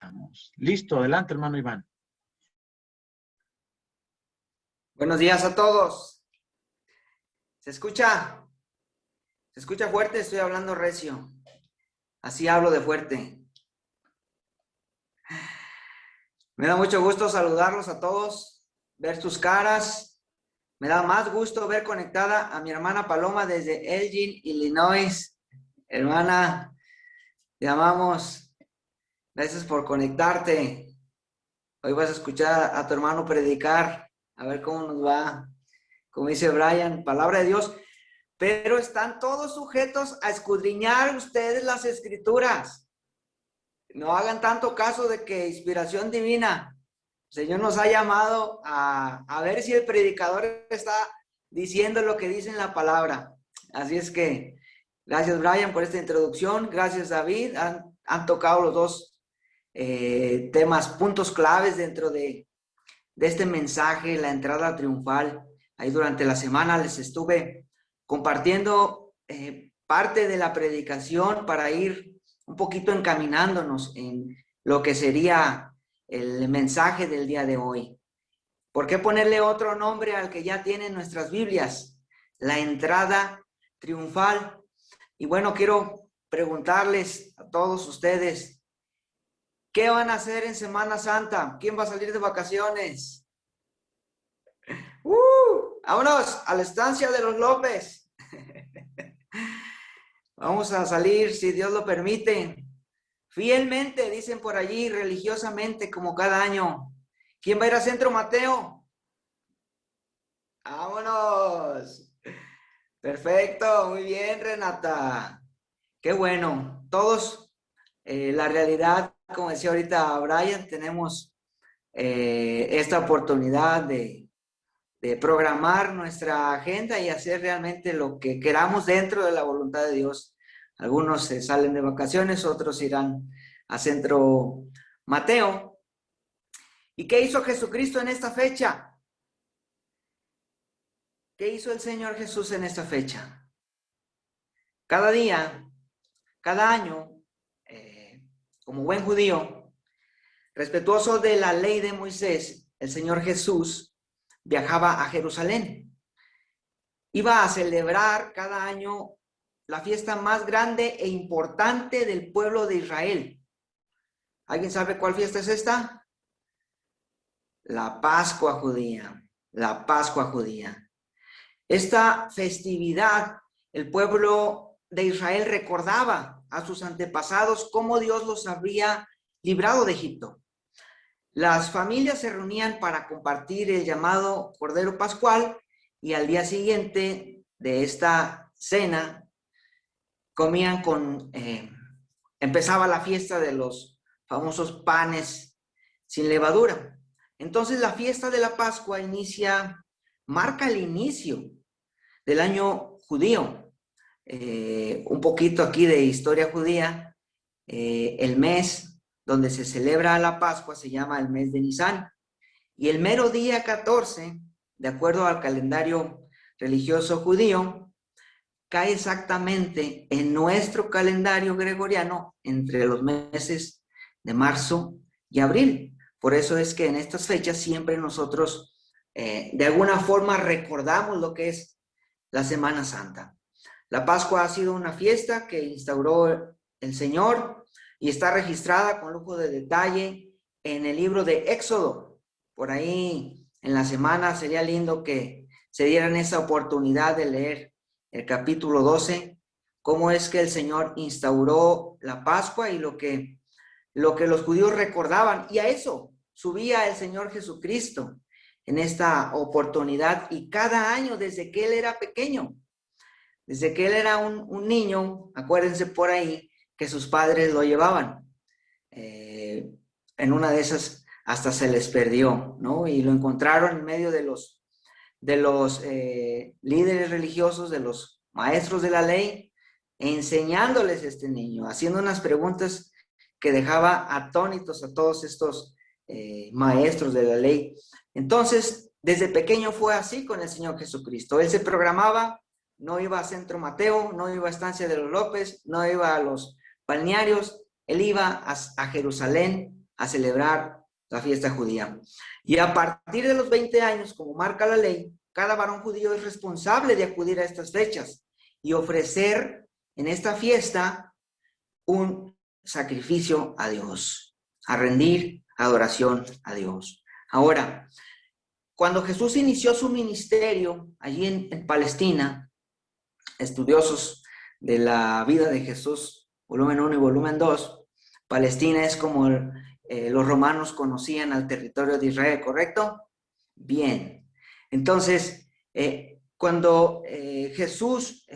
Estamos. Listo, adelante, hermano Iván. Buenos días a todos. ¿Se escucha? ¿Se escucha fuerte? Estoy hablando recio. Así hablo de fuerte. Me da mucho gusto saludarlos a todos, ver sus caras. Me da más gusto ver conectada a mi hermana Paloma desde Elgin, Illinois. Hermana, te amamos. Gracias por conectarte. Hoy vas a escuchar a tu hermano predicar. A ver cómo nos va. Como dice Brian, palabra de Dios. Pero están todos sujetos a escudriñar ustedes las escrituras. No hagan tanto caso de que inspiración divina. El Señor nos ha llamado a ver si el predicador está diciendo lo que dice en la palabra. Así es que, gracias Brian por esta introducción. Gracias David. Han tocado los dos temas, puntos claves dentro de este mensaje, la entrada triunfal. Ahí durante la semana les estuve compartiendo parte de la predicación para ir un poquito encaminándonos en lo que sería el mensaje del día de hoy. ¿Por qué ponerle otro nombre al que ya tienen nuestras Biblias? La entrada triunfal. Y bueno, quiero preguntarles a todos ustedes, ¿qué van a hacer en Semana Santa? ¿Quién va a salir de vacaciones? Vámonos a la estancia de los López. Vamos a salir, si Dios lo permite, fielmente, dicen por allí, religiosamente, como cada año. ¿Quién va a ir a Centro Mateo? ¡Vámonos! Perfecto, muy bien, Renata. Qué bueno. Todos, la realidad, como decía ahorita Brian, tenemos esta oportunidad de programar nuestra agenda y hacer realmente lo que queramos dentro de la voluntad de Dios. Algunos se salen de vacaciones, otros irán a Centro Mateo. ¿Y qué hizo Jesucristo en esta fecha? ¿Qué hizo el Señor Jesús en esta fecha? Cada día, cada año, como buen judío, respetuoso de la ley de Moisés, el Señor Jesús viajaba a Jerusalén. Iba a celebrar cada año la fiesta más grande e importante del pueblo de Israel. ¿Alguien sabe cuál fiesta es esta? La Pascua judía. La Pascua judía. Esta festividad, el pueblo de Israel recordaba a sus antepasados cómo Dios los había librado de Egipto. Las familias se reunían para compartir el llamado Cordero Pascual y al día siguiente de esta cena comían empezaba la fiesta de los famosos panes sin levadura. Entonces la fiesta de la Pascua marca el inicio del año judío. Un poquito aquí de historia judía, el mes donde se celebra la Pascua se llama el mes de Nisán. Y el mero día 14, de acuerdo al calendario religioso judío, cae exactamente en nuestro calendario gregoriano entre los meses de marzo y abril. Por eso es que en estas fechas siempre nosotros de alguna forma recordamos lo que es la Semana Santa. La Pascua ha sido una fiesta que instauró el Señor y está registrada con lujo de detalle en el libro de Éxodo. Por ahí en la semana sería lindo que se dieran esa oportunidad de leer el capítulo 12, cómo es que el Señor instauró la Pascua y lo que los judíos recordaban. Y a eso subía el Señor Jesucristo en esta oportunidad y cada año desde que Él era pequeño, desde que Él era un niño, acuérdense por ahí que sus padres lo llevaban. En una de esas hasta se les perdió, ¿no? Y lo encontraron en medio de los líderes religiosos, de los maestros de la ley, enseñándoles a este niño, haciendo unas preguntas que dejaba atónitos a todos estos maestros de la ley. Entonces, desde pequeño fue así con el Señor Jesucristo. Él se programaba, no iba a Centro Mateo, no iba a Estancia de los López, no iba a los balnearios, él iba a Jerusalén a celebrar la fiesta judía. Y a partir de los 20 años, como marca la ley, cada varón judío es responsable de acudir a estas fechas y ofrecer en esta fiesta un sacrificio a Dios, a rendir adoración a Dios. Ahora, cuando Jesús inició su ministerio allí en Palestina, estudiosos de la vida de Jesús, volumen 1 y volumen 2, Palestina es como los romanos conocían al territorio de Israel, ¿correcto? Bien. Entonces, cuando Jesús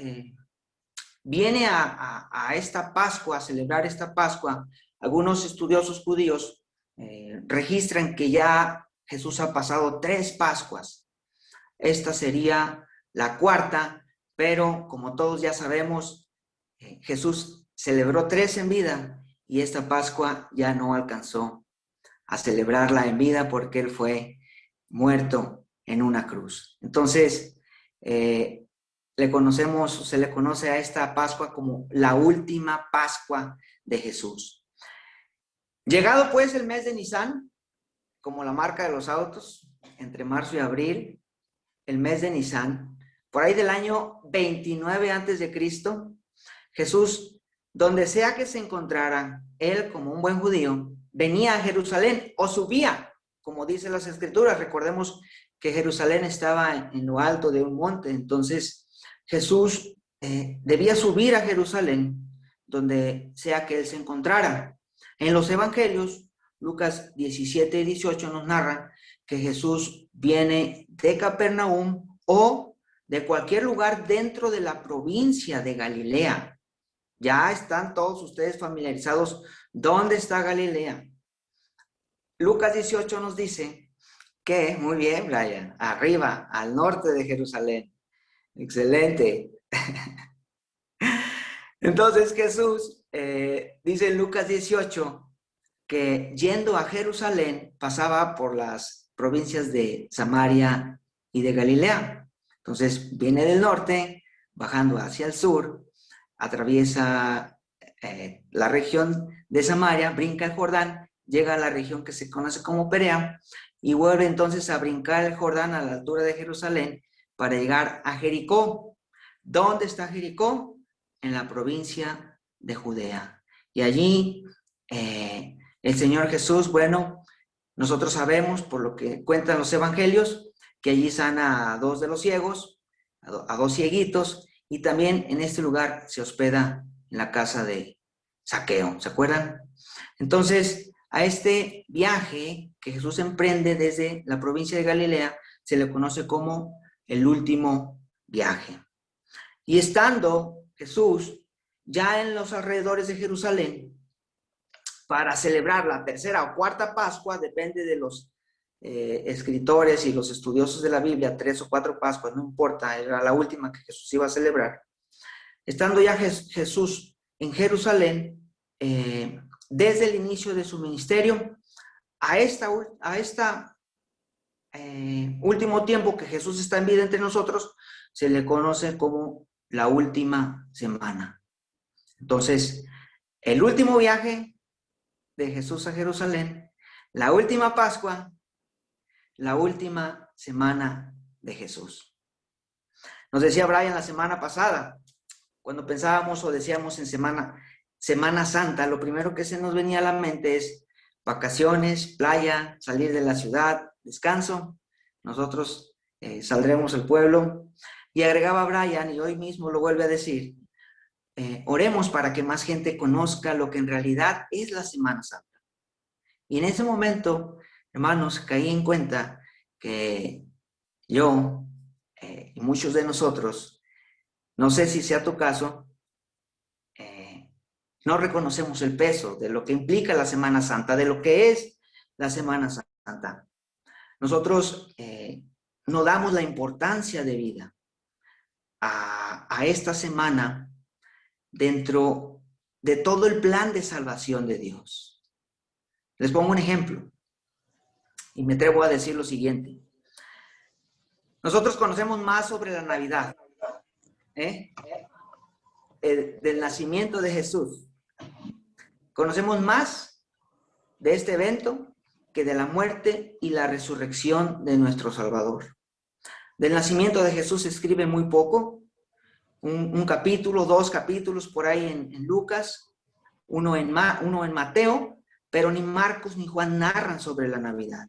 viene a esta Pascua, a celebrar esta Pascua, algunos estudiosos judíos registran que ya Jesús ha pasado 3 Pascuas. Esta sería la cuarta, pero como todos ya sabemos, Jesús celebró 3 en vida y esta Pascua ya no alcanzó a celebrarla en vida porque él fue muerto en una cruz. Entonces, se le conoce a esta Pascua como la última Pascua de Jesús. Llegado pues el mes de Nisan, como la marca de los autos, entre marzo y abril, el mes de Nisan, por ahí del año 29 antes de Cristo, Jesús, donde sea que se encontrara, él como un buen judío, venía a Jerusalén o subía, como dicen las escrituras. Recordemos que Jerusalén estaba en lo alto de un monte, entonces Jesús debía subir a Jerusalén, donde sea que él se encontrara. En los evangelios, Lucas 17 y 18 nos narran que Jesús viene de Capernaum o de cualquier lugar dentro de la provincia de Galilea. Ya están todos ustedes familiarizados dónde está Galilea. Lucas 18 nos dice que, muy bien, Brian, arriba, al norte de Jerusalén. Excelente. Entonces Jesús dice en Lucas 18 que yendo a Jerusalén pasaba por las provincias de Samaria y de Galilea. Entonces viene del norte, bajando hacia el sur, atraviesa la región de Samaria, brinca el Jordán, llega a la región que se conoce como Perea y vuelve entonces a brincar el Jordán a la altura de Jerusalén para llegar a Jericó. ¿Dónde está Jericó? En la provincia de Judea. Y allí el Señor Jesús, bueno, nosotros sabemos por lo que cuentan los evangelios, que allí sana a 2 de los ciegos, a 2 cieguitos, y también en este lugar se hospeda en la casa de Zaqueo, ¿se acuerdan? Entonces, a este viaje que Jesús emprende desde la provincia de Galilea, se le conoce como el último viaje. Y estando Jesús ya en los alrededores de Jerusalén, para celebrar la tercera o cuarta Pascua, depende de los escritores y los estudiosos de la Biblia, 3 o 4 Pascuas, no importa, era la última que Jesús iba a celebrar. Estando ya Jesús en Jerusalén, desde el inicio de su ministerio, a último tiempo que Jesús está en vida entre nosotros, se le conoce como la última semana. Entonces, el último viaje de Jesús a Jerusalén, la última Pascua, la última semana de Jesús. Nos decía Brian la semana pasada, cuando pensábamos o decíamos en Semana Santa, lo primero que se nos venía a la mente es vacaciones, playa, salir de la ciudad, descanso. Nosotros saldremos al pueblo. Y agregaba Brian, y hoy mismo lo vuelve a decir, oremos para que más gente conozca lo que en realidad es la Semana Santa. Y en ese momento, hermanos, caí en cuenta que yo y muchos de nosotros, no sé si sea tu caso, no reconocemos el peso de lo que implica la Semana Santa, de lo que es la Semana Santa. Nosotros no damos la importancia de vida a esta semana dentro de todo el plan de salvación de Dios. Les pongo un ejemplo y me atrevo a decir lo siguiente. Nosotros conocemos más sobre la Navidad, del nacimiento de Jesús. Conocemos más de este evento que de la muerte y la resurrección de nuestro Salvador. Del nacimiento de Jesús se escribe muy poco, un capítulo, 2 capítulos por ahí en Lucas, uno en Mateo, pero ni Marcos ni Juan narran sobre la Navidad.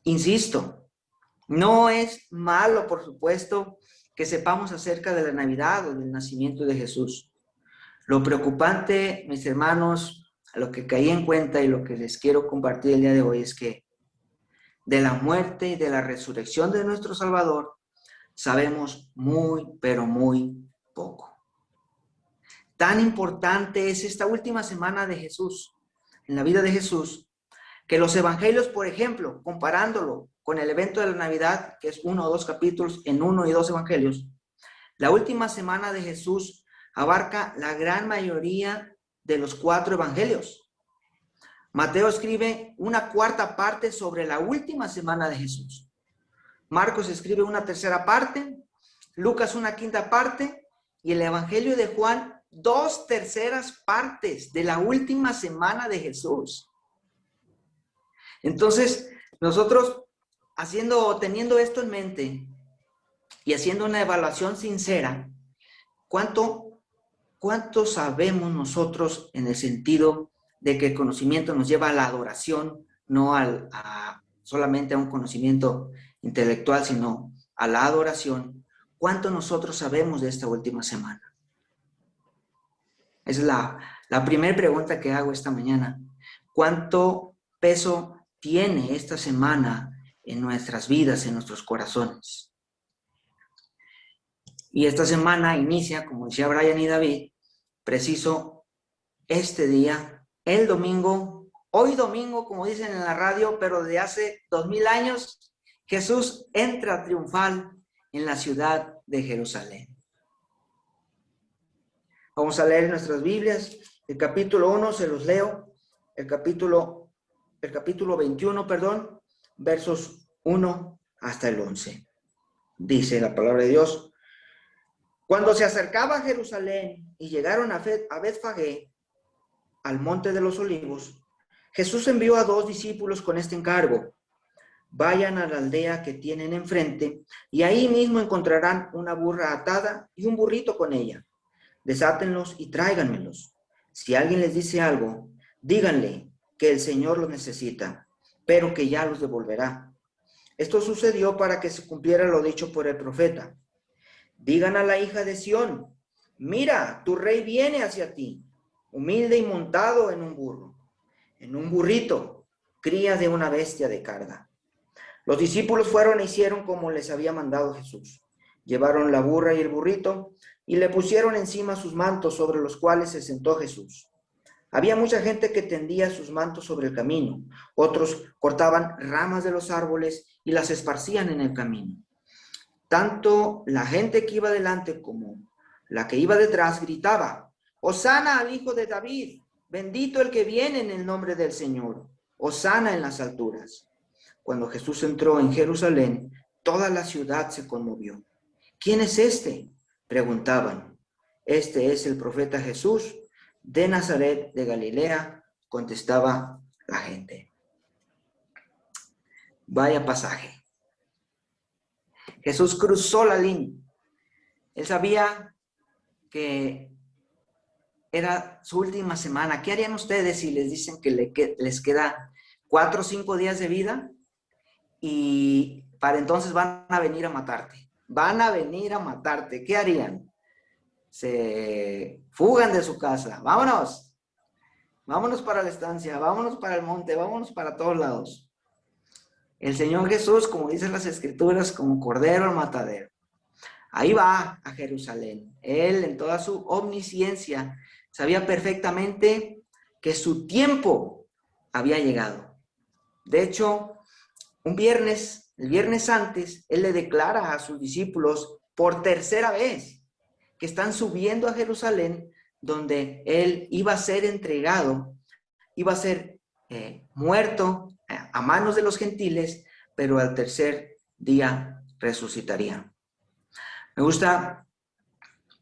Insisto, no es malo, por supuesto, que sepamos acerca de la Navidad o del nacimiento de Jesús. Lo preocupante, mis hermanos, a lo que caí en cuenta y lo que les quiero compartir el día de hoy es que de la muerte y de la resurrección de nuestro Salvador sabemos muy, pero muy poco. Tan importante es esta última semana de Jesús, en la vida de Jesús, que los evangelios, por ejemplo, comparándolo con el evento de la Navidad, que es 1 o 2 capítulos en 1 y 2 evangelios, la última semana de Jesús abarca la gran mayoría de los 4 evangelios. Mateo escribe una cuarta parte sobre la última semana de Jesús. Marcos escribe una tercera parte, Lucas una quinta parte y el evangelio de Juan 2 terceras partes de la última semana de Jesús. Entonces, nosotros teniendo esto en mente y haciendo una evaluación sincera, ¿cuánto sabemos nosotros en el sentido de que el conocimiento nos lleva a la adoración, no solamente a un conocimiento intelectual, sino a la adoración? ¿Cuánto nosotros sabemos de esta última semana? Es la primera pregunta que hago esta mañana. ¿Cuánto peso tiene esta semana en nuestras vidas, en nuestros corazones? Y esta semana inicia, como decía Brian y David, preciso este día, el domingo, hoy domingo, como dicen en la radio, pero de hace 2000 años, Jesús entra triunfal en la ciudad de Jerusalén. Vamos a leer nuestras Biblias, el capítulo 1, se los leo, el capítulo 21, versos 1 hasta el 11. Dice la palabra de Dios: Cuando se acercaba a Jerusalén y llegaron a Betfagé, al monte de los olivos, Jesús envió a 2 discípulos con este encargo: vayan a la aldea que tienen enfrente y ahí mismo encontrarán una burra atada y un burrito con ella. Desátenlos y tráiganmelos. Si alguien les dice algo, díganle que el Señor los necesita, pero que ya los devolverá. Esto sucedió para que se cumpliera lo dicho por el profeta. Digan a la hija de Sión: mira, tu rey viene hacia ti, humilde y montado en un burro, en un burrito, cría de una bestia de carga. Los discípulos fueron e hicieron como les había mandado Jesús. Llevaron la burra y el burrito y le pusieron encima sus mantos, sobre los cuales se sentó Jesús. Había mucha gente que tendía sus mantos sobre el camino. Otros cortaban ramas de los árboles y las esparcían en el camino. Tanto la gente que iba delante como la que iba detrás gritaba: Hosana al Hijo de David, bendito el que viene en el nombre del Señor, Hosana en las alturas. Cuando Jesús entró en Jerusalén, toda la ciudad se conmovió. ¿Quién es este?, preguntaban. Este es el profeta Jesús de Nazaret de Galilea, contestaba la gente. Vaya pasaje. Jesús cruzó la línea. Él sabía que era su última semana. ¿Qué harían ustedes si les dicen que les queda 4 o 5 días de vida y para entonces van a venir a matarte? Van a venir a matarte. ¿Qué harían? Se fugan de su casa. Vámonos. Vámonos para la estancia. Vámonos para el monte. Vámonos para todos lados. El Señor Jesús, como dicen las Escrituras, como cordero al matadero. Ahí va a Jerusalén. Él, en toda su omnisciencia, sabía perfectamente que su tiempo había llegado. De hecho, el viernes antes, Él le declara a sus discípulos por tercera vez que están subiendo a Jerusalén, donde Él iba a ser entregado, iba a ser muerto a manos de los gentiles, pero al tercer día resucitaría. Me gusta,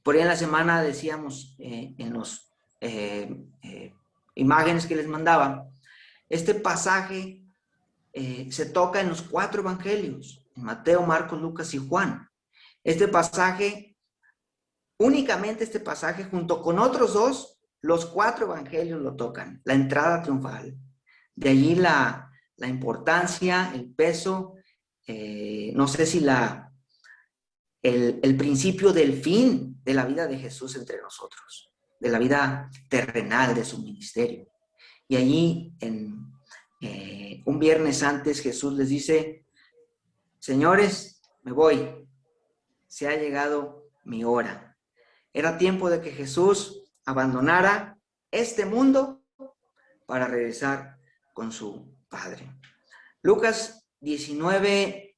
por ahí en la semana decíamos en los imágenes que les mandaba, Este pasaje se toca en los 4 evangelios, en Mateo, Marcos, Lucas y Juan. Este pasaje, únicamente este pasaje, junto con otros 2, los 4 evangelios lo tocan, la entrada triunfal. De allí la importancia, el peso, no sé si el principio del fin de la vida de Jesús entre nosotros, de la vida terrenal de su ministerio. Y allí, un viernes antes, Jesús les dice: señores, me voy, se ha llegado mi hora. Era tiempo de que Jesús abandonara este mundo para regresar con su Padre. Lucas 19,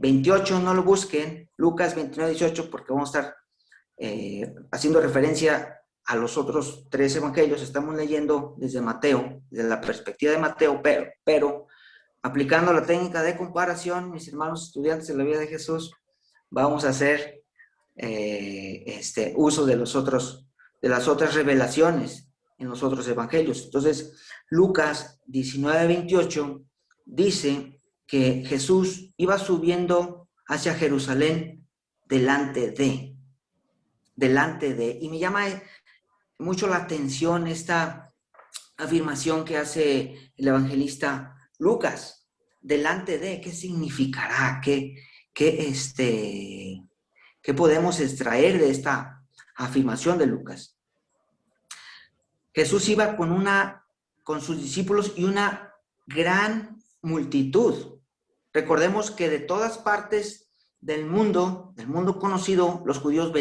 28, no lo busquen, Lucas 29, 18, porque vamos a estar haciendo referencia a los otros 3 evangelios. Estamos leyendo desde Mateo, desde la perspectiva de Mateo, pero aplicando la técnica de comparación, mis hermanos estudiantes de la vida de Jesús, vamos a hacer uso de las otras revelaciones en los otros evangelios. Entonces, Lucas 19, 28 dice que Jesús iba subiendo hacia Jerusalén delante de, y me llama mucho la atención esta afirmación que hace el evangelista Lucas, delante de. ¿Qué significará? ¿Qué podemos extraer de esta afirmación de Lucas? Jesús iba con sus discípulos y una gran multitud. Recordemos que de todas partes del mundo conocido, los judíos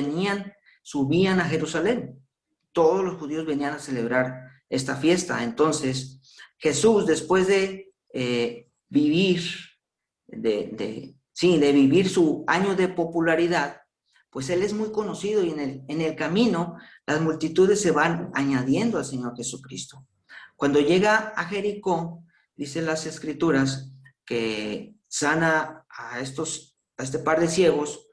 subían a Jerusalén. Todos los judíos venían a celebrar esta fiesta. Entonces, Jesús, después de vivir su año de popularidad, pues Él es muy conocido, y en el camino las multitudes se van añadiendo al Señor Jesucristo. Cuando llega a Jericó, dicen las Escrituras que sana a este par de ciegos,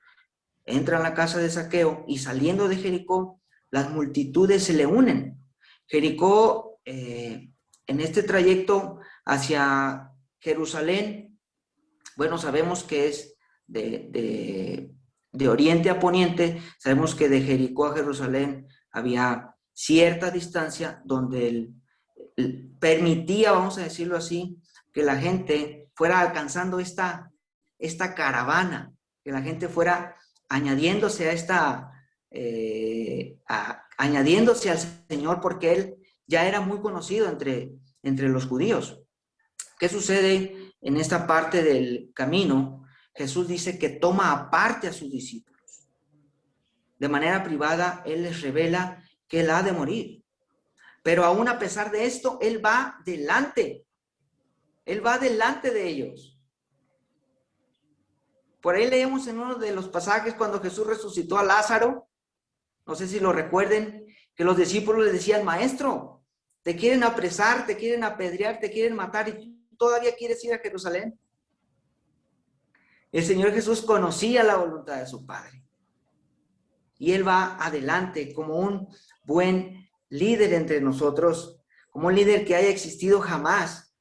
entra en la casa de Zaqueo, y saliendo de Jericó, las multitudes se le unen. Jericó, en este trayecto hacia Jerusalén, bueno, sabemos que es de oriente a poniente. Sabemos que de Jericó a Jerusalén había cierta distancia donde permitía, vamos a decirlo así, que la gente fuera alcanzando esta caravana, que la gente fuera añadiéndose añadiéndose al Señor, porque Él ya era muy conocido entre los judíos. ¿Qué sucede en esta parte del camino? Jesús dice que toma aparte a sus discípulos. De manera privada, Él les revela que Él ha de morir. Pero aún a pesar de esto, Él va delante. Él va delante de ellos. Por ahí leemos en uno de los pasajes cuando Jesús resucitó a Lázaro, no sé si lo recuerden, que los discípulos le decían: maestro, te quieren apresar, te quieren apedrear, te quieren matar, y tú todavía quieres ir a Jerusalén. El Señor Jesús conocía la voluntad de su Padre, y Él va adelante como un buen líder entre nosotros, como un líder que haya existido jamás.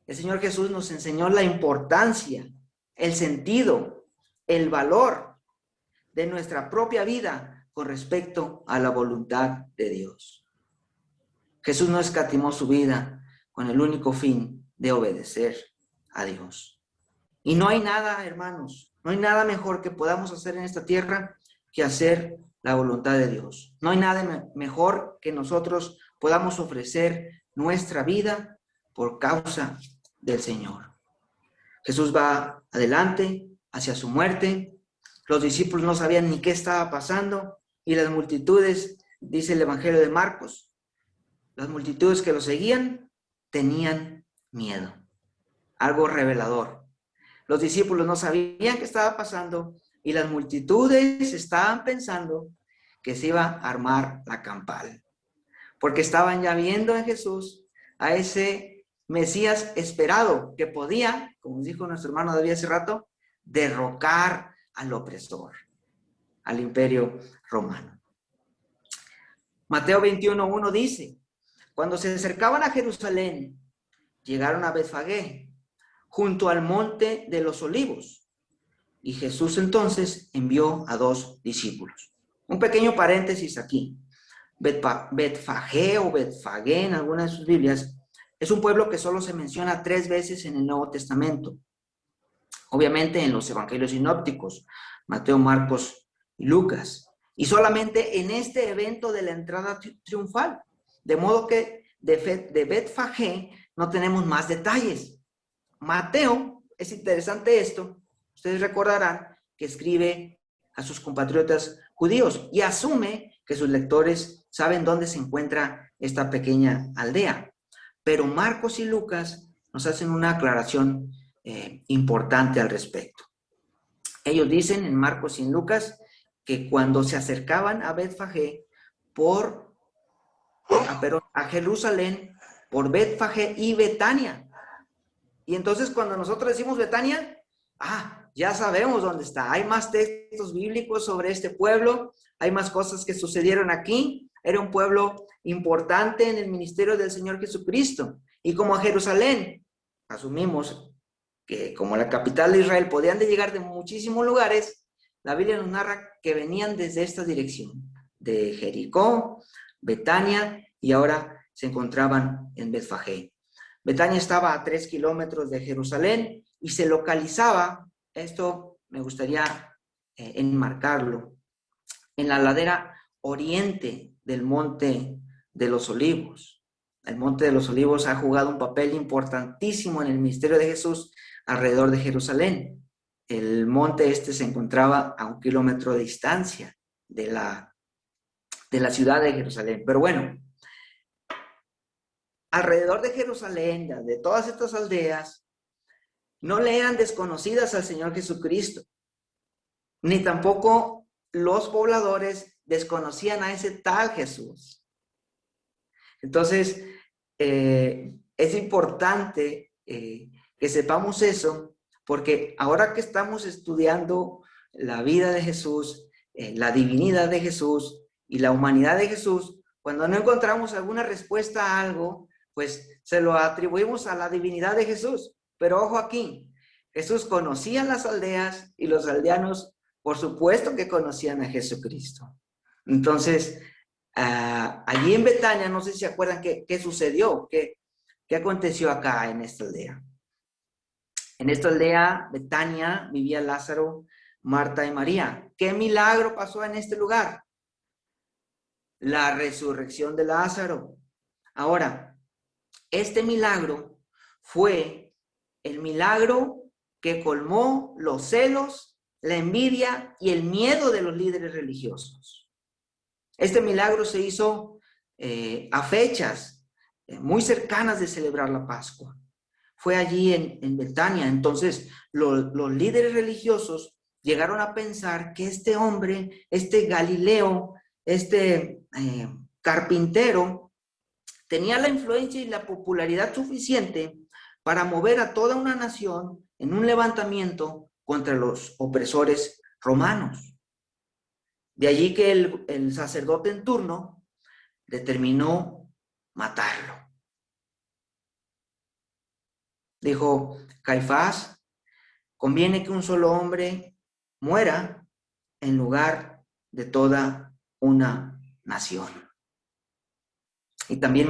El Señor Jesús nos enseñó la importancia, el sentido, el valor de nuestra propia vida con respecto a la voluntad de Dios. Jesús no escatimó su vida con el único fin de obedecer a Dios. Y no hay nada, hermanos, no hay nada mejor que podamos hacer en esta tierra que hacer la voluntad de Dios. No hay nada mejor que nosotros podamos ofrecer nuestra vida por causa del Señor. Jesús va adelante hacia su muerte. Los discípulos no sabían ni qué estaba pasando, y las multitudes, dice el Evangelio de Marcos, las multitudes que lo seguían tenían miedo. Algo revelador. Los discípulos no sabían qué estaba pasando, y las multitudes estaban pensando que se iba a armar la campal, porque estaban ya viendo en Jesús a ese Mesías esperado que podía, como dijo nuestro hermano David hace rato, derrocar al opresor, al imperio romano. Mateo 21:1 dice: cuando se acercaban a Jerusalén llegaron a Betfagé, junto al monte de los olivos. Y Jesús entonces envió a 2 discípulos. Un pequeño paréntesis aquí. Betfagé o Betfagé en alguna de sus Biblias es un pueblo que solo se menciona 3 veces en el Nuevo Testamento. Obviamente en los evangelios sinópticos, Mateo, Marcos y Lucas. Y solamente en este evento de la entrada triunfal. De modo que de Betfagé no tenemos más detalles. Mateo, es interesante esto, ustedes recordarán que escribe a sus compatriotas judíos y asume que sus lectores saben dónde se encuentra esta pequeña aldea. Pero Marcos y Lucas nos hacen una aclaración importante al respecto. Ellos dicen en Marcos y en Lucas que cuando se acercaban a Betfagé a Jerusalén por Betfagé y Betania. Y entonces cuando nosotros decimos Betania, ya sabemos dónde está. Hay más textos bíblicos sobre este pueblo, hay más cosas que sucedieron aquí. Era un pueblo importante en el ministerio del Señor Jesucristo. Y como a Jerusalén, asumimos que como la capital de Israel podían de llegar de muchísimos lugares, la Biblia nos narra que venían desde esta dirección, de Jericó, Betania, y ahora se encontraban en Betfagé. Betania estaba a 3 kilómetros de Jerusalén y se localizaba, esto me gustaría enmarcarlo, en la ladera oriente del Monte de los Olivos. El Monte de los Olivos ha jugado un papel importantísimo en el ministerio de Jesús alrededor de Jerusalén. El monte se encontraba a 1 kilómetro de distancia de la ciudad de Jerusalén. Pero bueno, alrededor de Jerusalén, de todas estas aldeas, no le eran desconocidas al Señor Jesucristo, ni tampoco los pobladores desconocían a ese tal Jesús. Entonces, es importante que sepamos eso, porque ahora que estamos estudiando la vida de Jesús, la divinidad de Jesús y la humanidad de Jesús, cuando no encontramos alguna respuesta a algo, pues se lo atribuimos a la divinidad de Jesús. Pero ojo aquí, Jesús conocía las aldeas y los aldeanos, por supuesto que conocían a Jesucristo. Entonces, allí en Betania, no sé si se acuerdan qué sucedió, qué aconteció acá en esta aldea. En esta aldea, Betania, vivía Lázaro, Marta y María. ¿Qué milagro pasó en este lugar? La resurrección de Lázaro. Ahora, este milagro fue el milagro que colmó los celos, la envidia y el miedo de los líderes religiosos. Este milagro se hizo a fechas muy cercanas de celebrar la Pascua. Fue allí en Betania. Entonces, los líderes religiosos llegaron a pensar que este hombre, este Galileo, este carpintero, tenía la influencia y la popularidad suficiente para mover a toda una nación en un levantamiento contra los opresores romanos. De allí que el sacerdote en turno determinó matarlo. Dijo Caifás, conviene que un solo hombre muera en lugar de toda una nación. Y también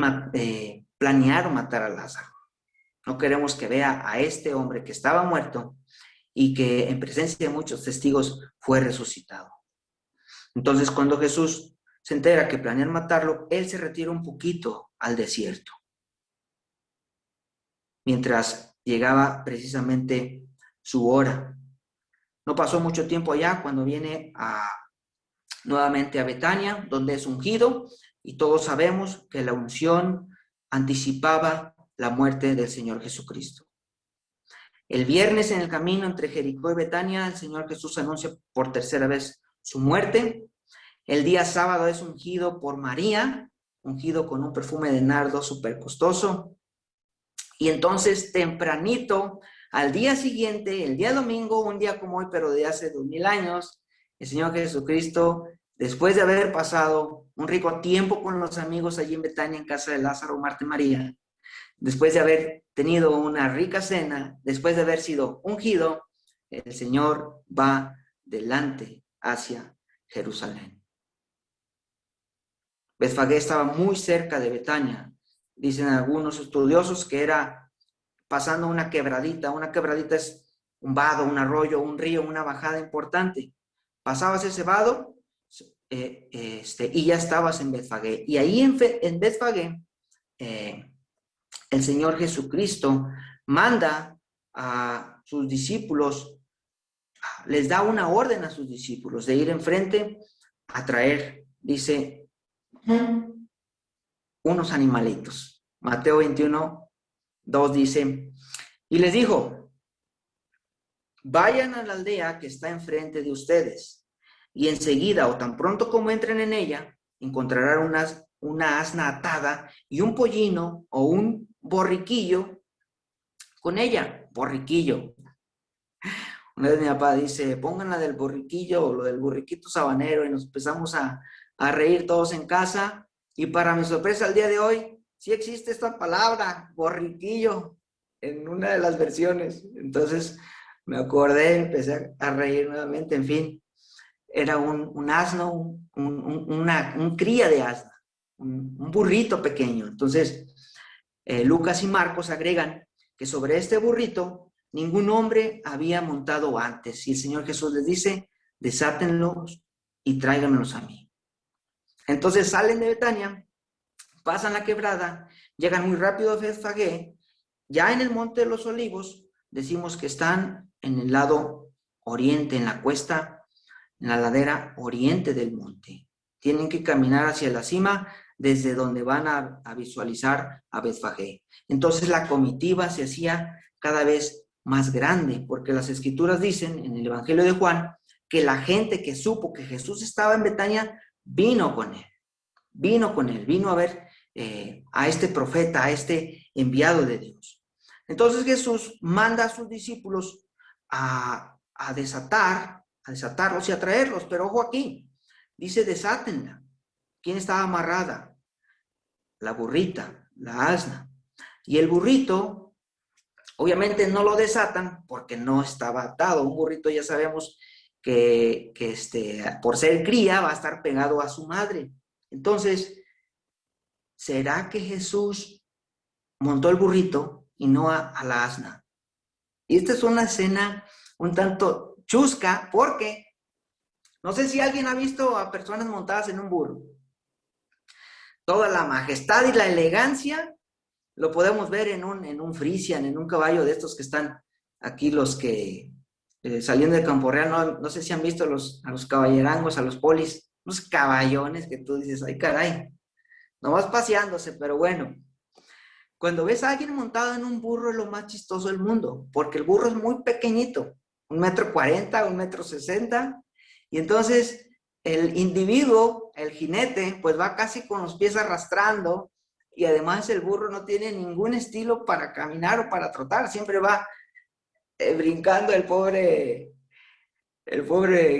planearon matar a Lázaro. No queremos que vea a este hombre que estaba muerto y que en presencia de muchos testigos fue resucitado. Entonces, cuando Jesús se entera que planean matarlo, él se retira un poquito al desierto. Mientras llegaba precisamente su hora. No pasó mucho tiempo allá cuando viene nuevamente a Betania, donde es ungido, y todos sabemos que la unción anticipaba la muerte del Señor Jesucristo. El viernes en el camino entre Jericó y Betania, el Señor Jesús anuncia por tercera vez su muerte. El día sábado es ungido por María, ungido con un perfume de nardo súper costoso. Y entonces tempranito, al día siguiente, el día domingo, un día como hoy, pero de hace 2000 años, el Señor Jesucristo, después de haber pasado un rico tiempo con los amigos allí en Betania, en casa de Lázaro, Marta y María, Después de haber tenido una rica cena, después de haber sido ungido, el Señor va delante hacia Jerusalén. Betfagé estaba muy cerca de Betania. Dicen algunos estudiosos que era pasando una quebradita. Una quebradita es un vado, un arroyo, un río, una bajada importante. Pasabas ese vado y ya estabas en Betfagé. Y ahí en Betfagé, el Señor Jesucristo manda a sus discípulos, les da una orden a sus discípulos de ir enfrente a traer, dice, unos animalitos. Mateo 21, 2 dice, y les dijo, vayan a la aldea que está enfrente de ustedes, y enseguida o tan pronto como entren en ella, encontrarán una asna atada y un pollino o un borriquillo con ella. Borriquillo. Una vez mi papá dice, pónganla del borriquillo o lo del borriquito sabanero, y nos empezamos a reír todos en casa. Y para mi sorpresa, el día de hoy, sí existe esta palabra, borriquillo, en una de las versiones. Entonces me acordé, empecé a reír nuevamente. En fin, era un asno, un cría de asna, un burrito pequeño. Entonces, Lucas y Marcos agregan que sobre este burrito ningún hombre había montado antes. Y el Señor Jesús les dice, desátenlos y tráiganlos a mí. Entonces salen de Betania, pasan la quebrada, llegan muy rápido a Betfagé. Ya en el Monte de los Olivos, decimos que están en el lado oriente, en la cuesta, en la ladera oriente del monte. Tienen que caminar hacia la cima desde donde van a visualizar a Betfagé. Entonces la comitiva se hacía cada vez más grande, porque las escrituras dicen en el Evangelio de Juan que la gente que supo que Jesús estaba en Betania vino con él, vino a ver a este profeta, a este enviado de Dios. Entonces Jesús manda a sus discípulos a desatarlos y a traerlos, pero ojo aquí, dice desátenla. ¿Quién estaba amarrada? La burrita, la asna. Y el burrito, obviamente no lo desatan porque no estaba atado. Un burrito ya sabemos que por ser cría va a estar pegado a su madre. Entonces, ¿será que Jesús montó el burrito y no a la asna? Y esta es una escena un tanto chusca porque no sé si alguien ha visto a personas montadas en un burro. Toda la majestad y la elegancia lo podemos ver en un Frisian, en un caballo de estos que están aquí, los que saliendo de Campo Real, no sé si han visto a los caballerangos, a los polis, unos caballones que tú dices, ay caray, no vas paseándose, pero bueno. Cuando ves a alguien montado en un burro es lo más chistoso del mundo, porque el burro es muy pequeñito, 1,40 m, 1,60 m, y entonces el individuo, el jinete, pues va casi con los pies arrastrando, y además el burro no tiene ningún estilo para caminar o para trotar, siempre va brincando el pobre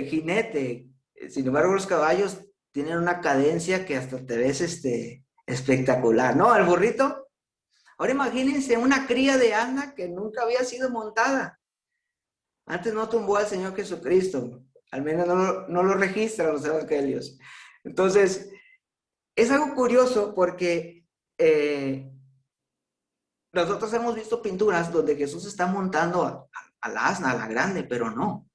jinete. Sin embargo, los caballos tienen una cadencia que hasta te ves espectacular, ¿no? El burrito. Ahora imagínense una cría de asna que nunca había sido montada. Antes no tumbó al Señor Jesucristo. Al menos no lo registran los evangelios. Entonces, es algo curioso porque nosotros hemos visto pinturas donde Jesús está montando a la asna, a la grande, pero no.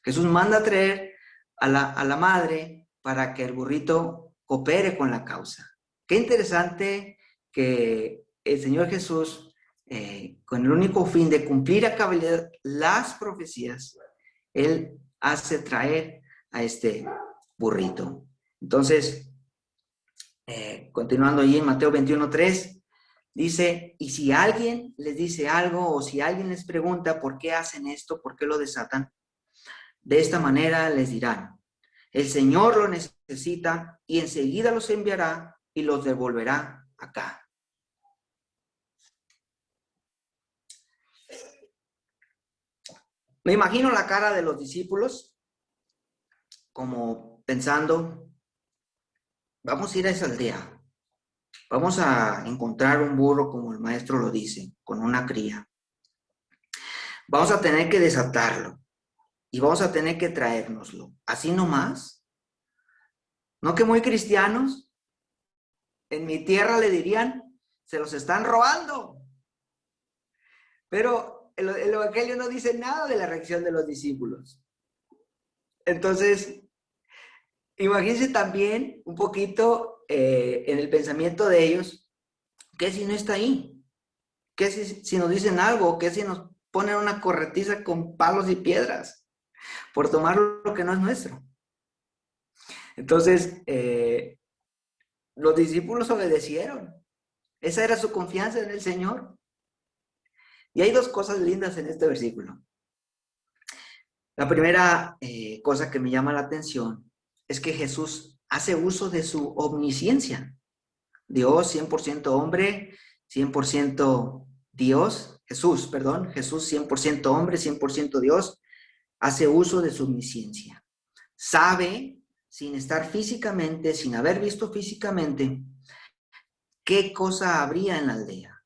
Jesús manda a traer a la madre para que el burrito coopere con la causa. Qué interesante que el Señor Jesús, con el único fin de cumplir a cabalidad las profecías, Él hace traer a este burrito. Entonces, continuando allí en Mateo 21:3, dice, y si alguien les dice algo o si alguien les pregunta por qué hacen esto, por qué lo desatan, de esta manera les dirán, el Señor lo necesita y enseguida los enviará y los devolverá acá. Me imagino la cara de los discípulos como pensando, vamos a ir a esa aldea. Vamos a encontrar un burro, como el maestro lo dice, con una cría. Vamos a tener que desatarlo y vamos a tener que traérnoslo. Así nomás. ¿No que muy cristianos? En mi tierra le dirían, se los están robando. Pero el Evangelio no dice nada de la reacción de los discípulos. Entonces, imagínense también un poquito en el pensamiento de ellos, ¿qué si no está ahí? ¿Qué si nos dicen algo? ¿Qué si nos ponen una corretiza con palos y piedras por tomar lo que no es nuestro? Entonces, los discípulos obedecieron. Esa era su confianza en el Señor. Y hay dos cosas lindas en este versículo. La primera cosa que me llama la atención es que Jesús hace uso de su omnisciencia. Dios, 100% hombre, 100% Dios. Jesús 100% hombre, 100% Dios, hace uso de su omnisciencia. Sabe, sin estar físicamente, sin haber visto físicamente, qué cosa habría en la aldea.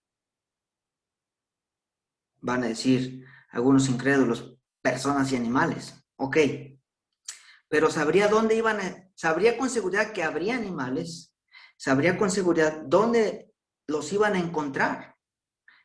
Van a decir algunos incrédulos, personas y animales. Ok, pero sabría dónde sabría con seguridad que habría animales, sabría con seguridad dónde los iban a encontrar.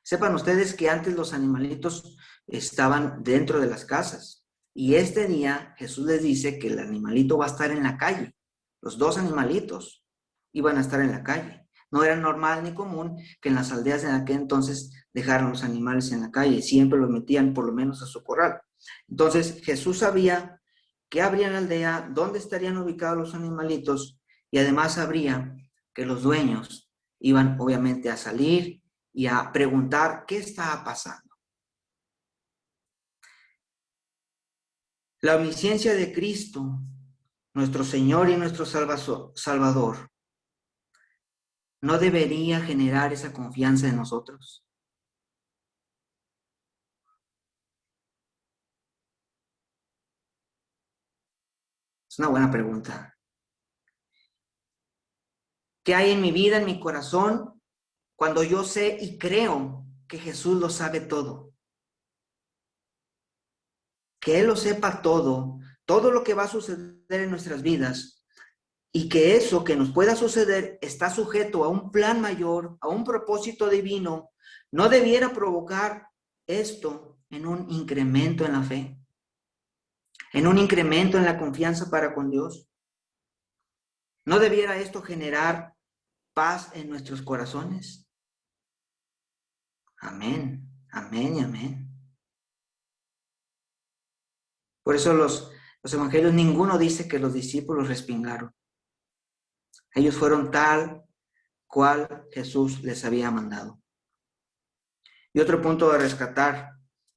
Sepan ustedes que antes los animalitos estaban dentro de las casas y este día Jesús les dice que el animalito va a estar en la calle. Los dos animalitos iban a estar en la calle. No era normal ni común que en las aldeas en aquel entonces dejaran los animales en la calle. Siempre los metían por lo menos a su corral. Entonces Jesús sabía qué habría en la aldea, dónde estarían ubicados los animalitos y además sabría que los dueños iban obviamente a salir y a preguntar qué estaba pasando. La omnisciencia de Cristo, nuestro Señor y nuestro Salvador, ¿no debería generar esa confianza en nosotros? Es una buena pregunta. ¿Qué hay en mi vida, en mi corazón, cuando yo sé y creo que Jesús lo sabe todo? Que Él lo sepa todo, todo lo que va a suceder en nuestras vidas, y que eso que nos pueda suceder está sujeto a un plan mayor, a un propósito divino, no debiera provocar esto en un incremento en la fe, en un incremento en la confianza para con Dios. ¿No debiera esto generar paz en nuestros corazones? Amén, amén y amén. Por eso los evangelios, ninguno dice que los discípulos respingaron. Ellos fueron tal cual Jesús les había mandado. Y otro punto a rescatar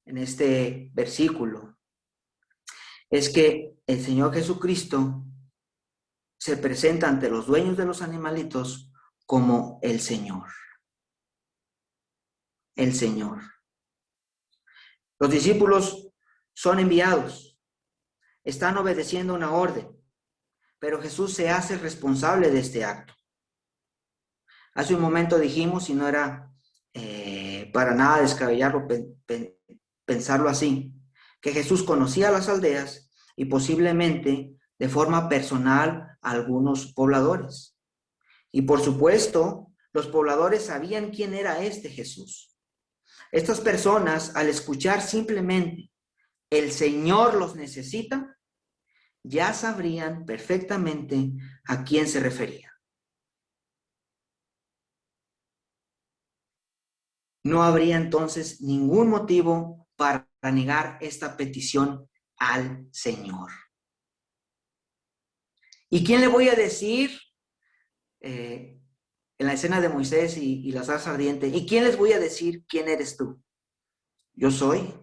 en este versículo es que el Señor Jesucristo se presenta ante los dueños de los animalitos como el Señor. El Señor. Los discípulos son enviados, están obedeciendo una orden, pero Jesús se hace responsable de este acto. Hace un momento dijimos, y no era para nada descabellarlo pensarlo así, que Jesús conocía las aldeas y posiblemente de forma personal a algunos pobladores. Y por supuesto, los pobladores sabían quién era este Jesús. Estas personas, al escuchar simplemente el Señor los necesita, ya sabrían perfectamente a quién se refería. No habría entonces ningún motivo para negar esta petición al Señor. ¿Y quién le voy a decir en la escena de Moisés y la zarza ardiente? ¿Y quién les voy a decir quién eres tú? Yo soy.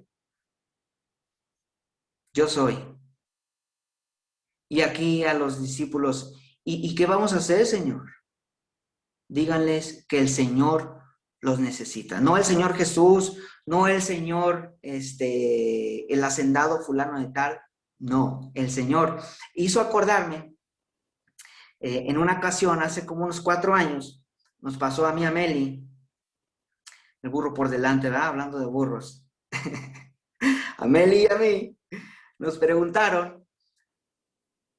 Yo soy. Y aquí a los discípulos, ¿y qué vamos a hacer, Señor? Díganles que el Señor los necesita. No el Señor Jesús, no el Señor, el hacendado fulano de tal. No, el Señor. Hizo acordarme en una ocasión, hace como unos 4 años, nos pasó a mí, a Meli, el burro por delante, ¿verdad? Hablando de burros. A Meli y a mí nos preguntaron,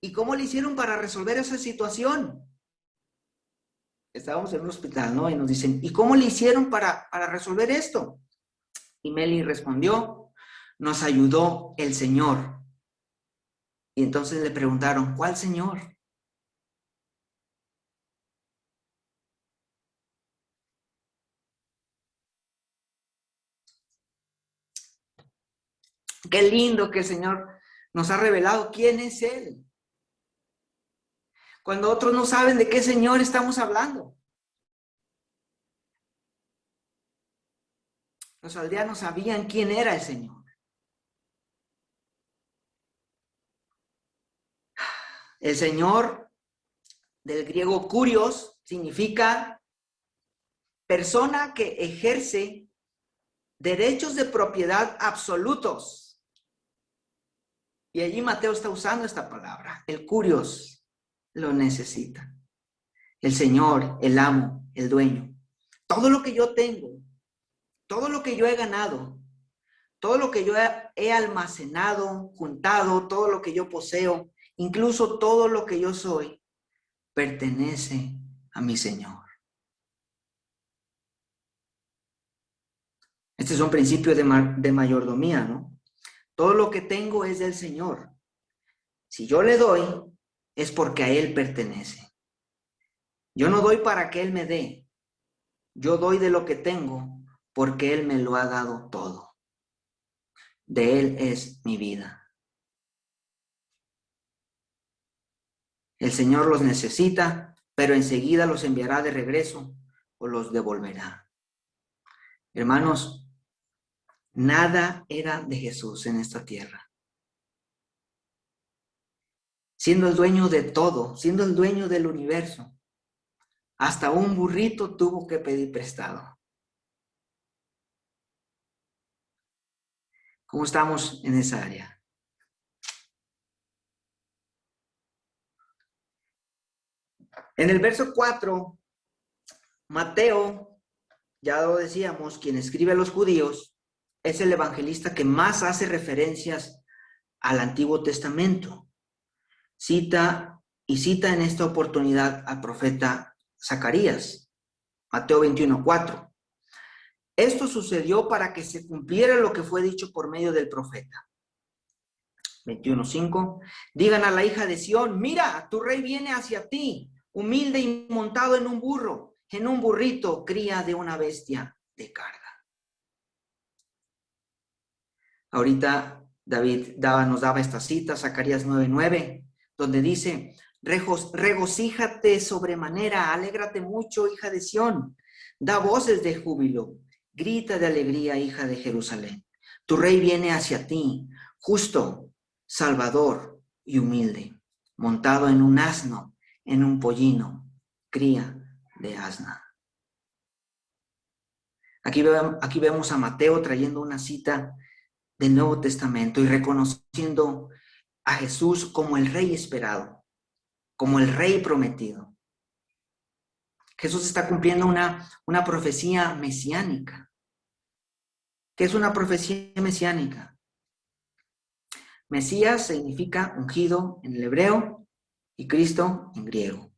¿y cómo le hicieron para resolver esa situación? Estábamos en un hospital, ¿no? Y nos dicen, ¿y cómo le hicieron para resolver esto? Y Meli respondió, nos ayudó el Señor. Y entonces le preguntaron, ¿cuál Señor? Qué lindo que el Señor nos ha revelado quién es Él. Cuando otros no saben de qué Señor estamos hablando. Los aldeanos sabían quién era el Señor. El Señor, del griego kurios, significa persona que ejerce derechos de propiedad absolutos. Y allí Mateo está usando esta palabra. El kurios lo necesita. El Señor, el amo, el dueño. Todo lo que yo tengo, todo lo que yo he ganado, todo lo que yo he almacenado, juntado, todo lo que yo poseo, incluso todo lo que yo soy, pertenece a mi Señor. Este es un principio de mayordomía, ¿no? Todo lo que tengo es del Señor. Si yo le doy, es porque a Él pertenece. Yo no doy para que Él me dé. Yo doy de lo que tengo porque Él me lo ha dado todo. De Él es mi vida. El Señor los necesita, pero enseguida los enviará de regreso o los devolverá. Hermanos, nada era de Jesús en esta tierra. Siendo el dueño de todo, siendo el dueño del universo, hasta un burrito tuvo que pedir prestado. ¿Cómo estamos en esa área? En el verso 4, Mateo, ya lo decíamos, quien escribe a los judíos, es el evangelista que más hace referencias al Antiguo Testamento. Cita en esta oportunidad al profeta Zacarías, Mateo 21:4. Esto sucedió para que se cumpliera lo que fue dicho por medio del profeta. 21:5. Digan a la hija de Sión, mira, tu rey viene hacia ti, humilde y montado en un burro, en un burrito, cría de una bestia de carga. Ahorita David nos daba esta cita, Zacarías 9:9, donde dice, regocíjate sobremanera, alégrate mucho, hija de Sión, da voces de júbilo, grita de alegría, hija de Jerusalén. Tu rey viene hacia ti, justo, salvador y humilde, montado en un asno, en un pollino, cría de asna. Aquí vemos a Mateo trayendo una cita del Nuevo Testamento y reconociendo a Jesús como el rey esperado, como el rey prometido. Jesús está cumpliendo una profecía mesiánica. ¿Qué es una profecía mesiánica? Mesías significa ungido en el hebreo y Cristo en griego.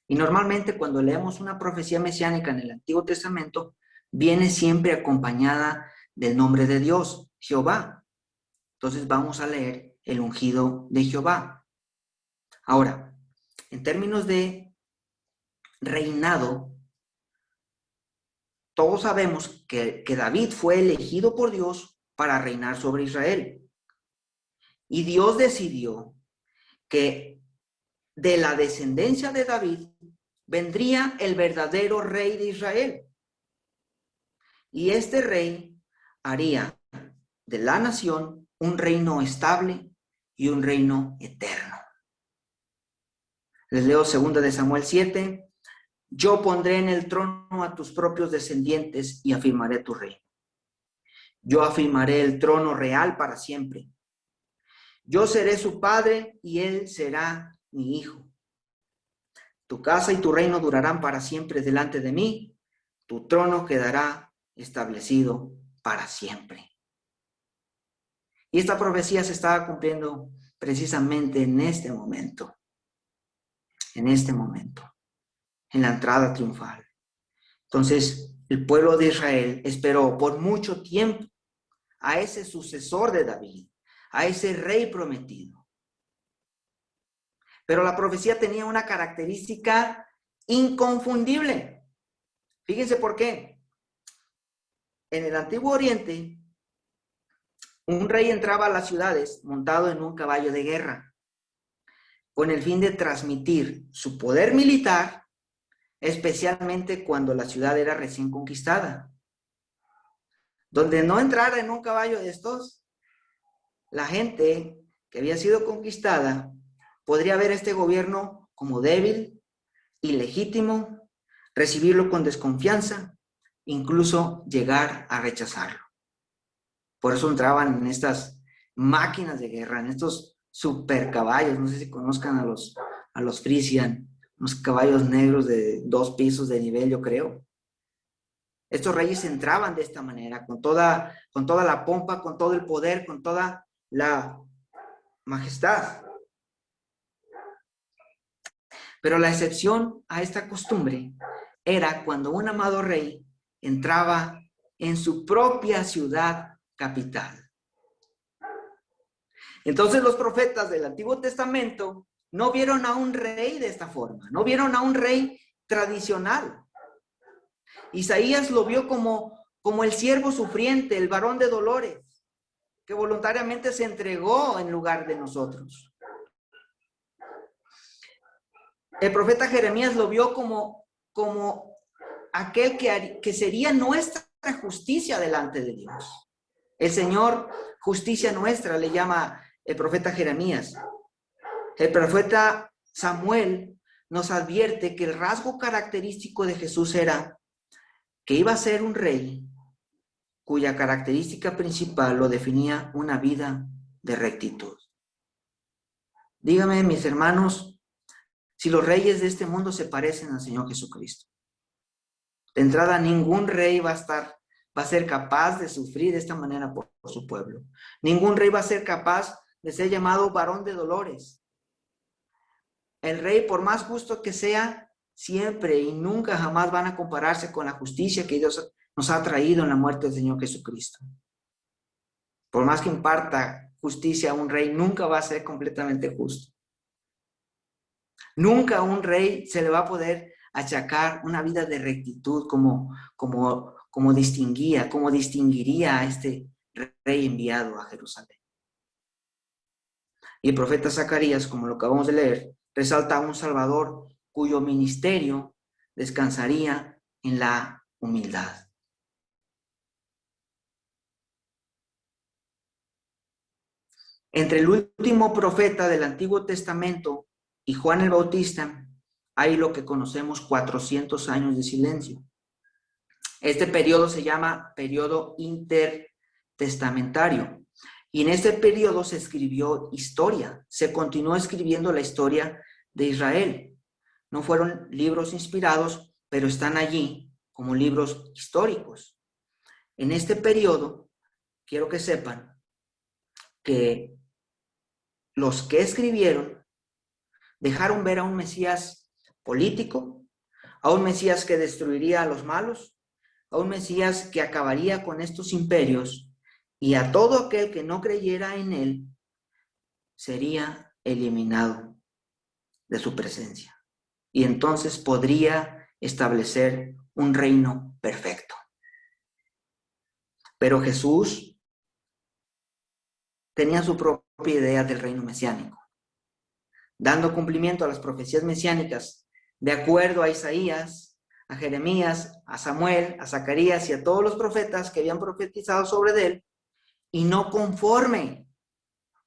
Y normalmente cuando leemos una profecía mesiánica en el Antiguo Testamento, viene siempre acompañada del nombre de Dios, Jehová. Entonces vamos a leer el ungido de Jehová. Ahora, en términos de reinado, todos sabemos que David fue elegido por Dios para reinar sobre Israel. Y Dios decidió que de la descendencia de David vendría el verdadero rey de Israel. Y este rey haría de la nación un reino estable y un reino eterno. Les leo 2 de Samuel 7. Yo pondré en el trono a tus propios descendientes y afirmaré tu reino. Yo afirmaré el trono real para siempre. Yo seré su padre y él será mi hijo. Tu casa y tu reino durarán para siempre delante de mí. Tu trono quedará establecido para siempre. Y esta profecía se estaba cumpliendo precisamente en este momento, en la entrada triunfal. Entonces, el pueblo de Israel esperó por mucho tiempo a ese sucesor de David, a ese rey prometido. Pero la profecía tenía una característica inconfundible. Fíjense por qué. En el Antiguo Oriente, un rey entraba a las ciudades montado en un caballo de guerra, con el fin de transmitir su poder militar, especialmente cuando la ciudad era recién conquistada. Donde no entrara en un caballo de estos, la gente que había sido conquistada podría ver este gobierno como débil, ilegítimo, recibirlo con desconfianza, incluso llegar a rechazarlo. Por eso entraban en estas máquinas de guerra, en estos super caballos. No sé si conozcan a los Frisian, unos caballos negros de 2 pisos de nivel, yo creo. Estos reyes entraban de esta manera, con toda la pompa, con todo el poder, con toda la majestad. Pero la excepción a esta costumbre era cuando un amado rey entraba en su propia ciudad capital. Entonces los profetas del Antiguo Testamento no vieron a un rey de esta forma, no vieron a un rey tradicional. Isaías lo vio como el siervo sufriente, el varón de dolores, que voluntariamente se entregó en lugar de nosotros. El profeta Jeremías lo vio como aquel que sería nuestra justicia delante de Dios. El Señor, justicia nuestra, le llama el profeta Jeremías. El profeta Samuel nos advierte que el rasgo característico de Jesús era que iba a ser un rey cuya característica principal lo definía una vida de rectitud. Dígame, mis hermanos, si los reyes de este mundo se parecen al Señor Jesucristo. De entrada, ningún rey va a ser capaz de sufrir de esta manera por su pueblo. Ningún rey va a ser capaz de ser llamado varón de dolores. El rey, por más justo que sea, siempre y nunca jamás van a compararse con la justicia que Dios nos ha traído en la muerte del Señor Jesucristo. Por más que imparta justicia a un rey, nunca va a ser completamente justo. Nunca a un rey se le va a poder achacar una vida de rectitud como distinguiría a este rey enviado a Jerusalén. Y el profeta Zacarías, como lo acabamos de leer, resalta a un Salvador cuyo ministerio descansaría en la humildad. Entre el último profeta del Antiguo Testamento y Juan el Bautista, hay lo que conocemos 400 años de silencio. Este periodo se llama periodo intertestamentario. Y en este periodo se escribió historia, se continuó escribiendo la historia de Israel. No fueron libros inspirados, pero están allí como libros históricos. En este periodo, quiero que sepan que los que escribieron dejaron ver a un Mesías político, a un Mesías que destruiría a los malos, a un Mesías que acabaría con estos imperios, y a todo aquel que no creyera en él sería eliminado de su presencia. Y entonces podría establecer un reino perfecto. Pero Jesús tenía su propia idea del reino mesiánico, dando cumplimiento a las profecías mesiánicas de acuerdo a Isaías, a Jeremías, a Samuel, a Zacarías y a todos los profetas que habían profetizado sobre él, y no conforme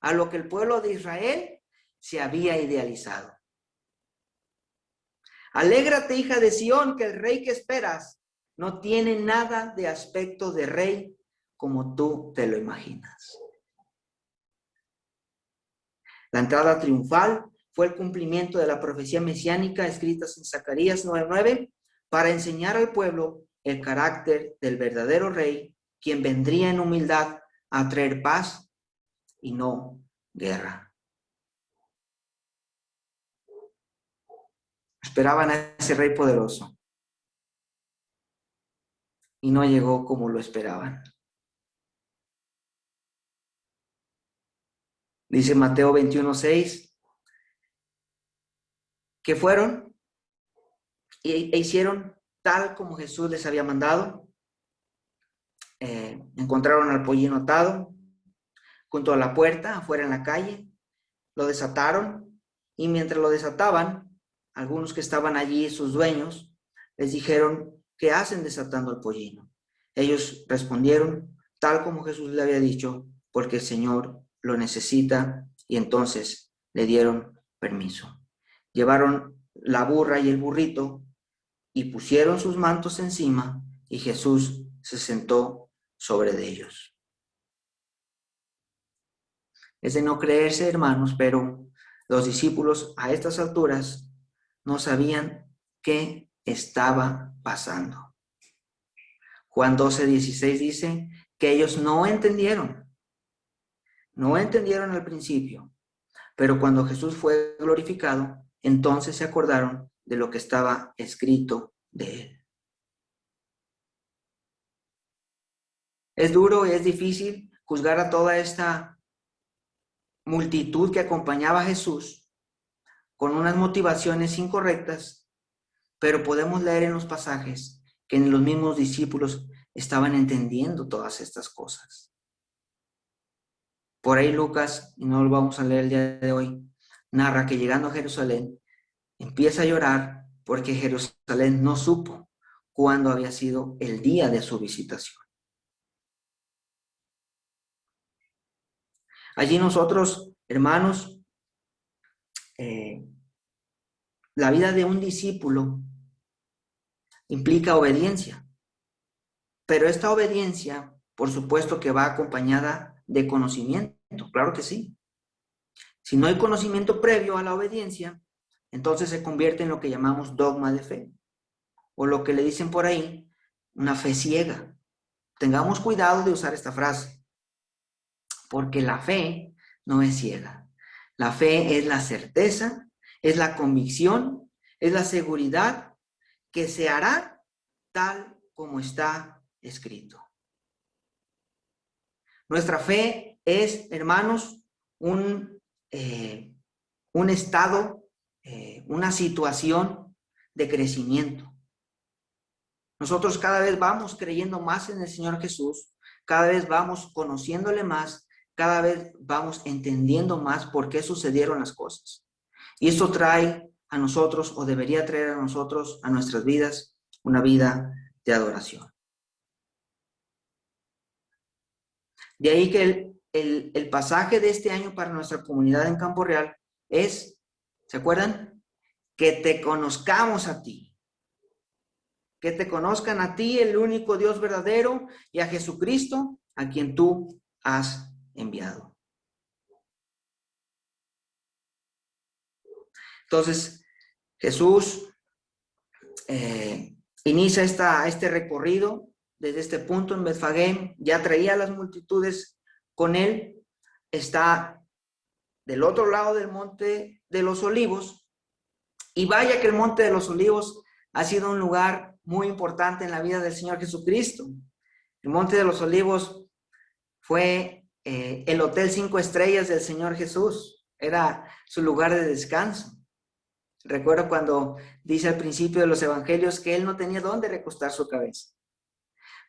a lo que el pueblo de Israel se había idealizado. Alégrate, hija de Sión, que el rey que esperas no tiene nada de aspecto de rey como tú te lo imaginas. La entrada triunfal fue el cumplimiento de la profecía mesiánica escrita en Zacarías 9:9 para enseñar al pueblo el carácter del verdadero rey, quien vendría en humildad a traer paz y no guerra. Esperaban a ese rey poderoso y no llegó como lo esperaban. Dice Mateo 21:6 que fueron e hicieron tal como Jesús les había mandado. Encontraron al pollino atado junto a la puerta, afuera en la calle, lo desataron y mientras lo desataban, algunos que estaban allí, sus dueños, les dijeron, ¿qué hacen desatando al pollino? Ellos respondieron, tal como Jesús le había dicho, porque el Señor lo necesita, y entonces le dieron permiso. Llevaron la burra y el burrito y pusieron sus mantos encima y Jesús se sentó sobre de ellos. Es de no creerse, hermanos, pero los discípulos a estas alturas no sabían qué estaba pasando. Juan 12:16 dice que ellos no entendieron al principio, pero cuando Jesús fue glorificado, entonces se acordaron de lo que estaba escrito de él. Es duro y es difícil juzgar a toda esta multitud que acompañaba a Jesús con unas motivaciones incorrectas, pero podemos leer en los pasajes que ni los mismos discípulos estaban entendiendo todas estas cosas. Por ahí Lucas, y no lo vamos a leer el día de hoy, narra que llegando a Jerusalén, empieza a llorar porque Jerusalén no supo cuándo había sido el día de su visitación. Allí nosotros, hermanos, la vida de un discípulo implica obediencia, pero esta obediencia, por supuesto que va acompañada de conocimiento, claro que sí. Si no hay conocimiento previo a la obediencia, entonces se convierte en lo que llamamos dogma de fe, o lo que le dicen por ahí, una fe ciega. Tengamos cuidado de usar esta frase, porque la fe no es ciega. La fe es la certeza, es la convicción, es la seguridad que se hará tal como está escrito. Nuestra fe es, hermanos, un estado, una situación de crecimiento. Nosotros cada vez vamos creyendo más en el Señor Jesús, cada vez vamos conociéndole más, cada vez vamos entendiendo más por qué sucedieron las cosas. Y esto trae a nosotros, o debería traer a nosotros, a nuestras vidas, una vida de adoración. De ahí que el pasaje de este año para nuestra comunidad en Campo Real es, ¿se acuerdan? Que te conozcamos a ti. Que te conozcan a ti, el único Dios verdadero, y a Jesucristo, a quien tú has enviado. Entonces, Jesús inicia este recorrido desde este punto en Betfagé, ya traía a las multitudes con él, está del otro lado del Monte de los Olivos, y vaya que el Monte de los Olivos ha sido un lugar muy importante en la vida del Señor Jesucristo. El Monte de los Olivos fue el hotel 5 estrellas del Señor Jesús, era su lugar de descanso. Recuerdo cuando dice al principio de los evangelios que él no tenía dónde recostar su cabeza.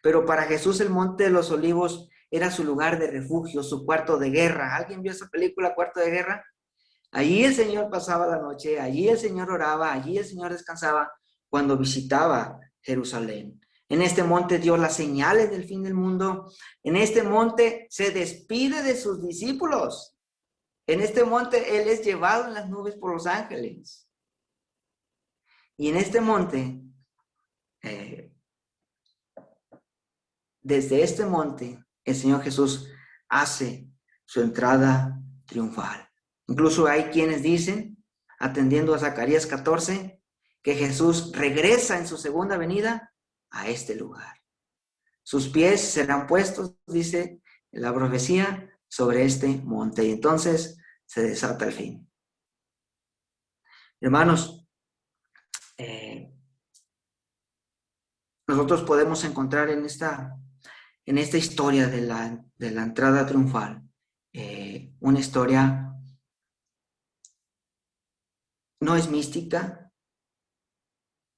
Pero para Jesús el Monte de los Olivos era su lugar de refugio, su cuarto de guerra. ¿Alguien vio esa película, Cuarto de Guerra? Allí el Señor pasaba la noche, allí el Señor oraba, allí el Señor descansaba cuando visitaba Jerusalén. En este monte dio las señales del fin del mundo. En este monte se despide de sus discípulos. En este monte Él es llevado en las nubes por los ángeles. Y en este monte, desde este monte, el Señor Jesús hace su entrada triunfal. Incluso hay quienes dicen atendiendo a Zacarías 14, que Jesús regresa en su segunda venida a este lugar. Sus pies serán puestos, dice la profecía, sobre este monte. Y entonces se desata el fin. Hermanos, nosotros podemos encontrar en esta historia de la entrada triunfal, una historia no es mística,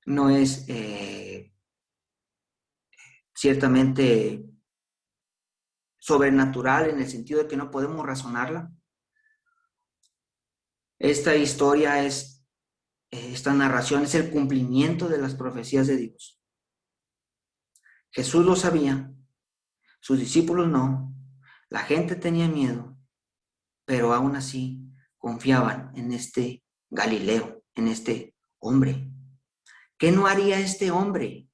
no es ciertamente sobrenatural en el sentido de que no podemos razonarla. Esta historia esta narración es el cumplimiento de las profecías de Dios. Jesús lo sabía, sus discípulos no, la gente tenía miedo, pero aún así confiaban en este Galileo, en este hombre. ¿Qué no haría este hombre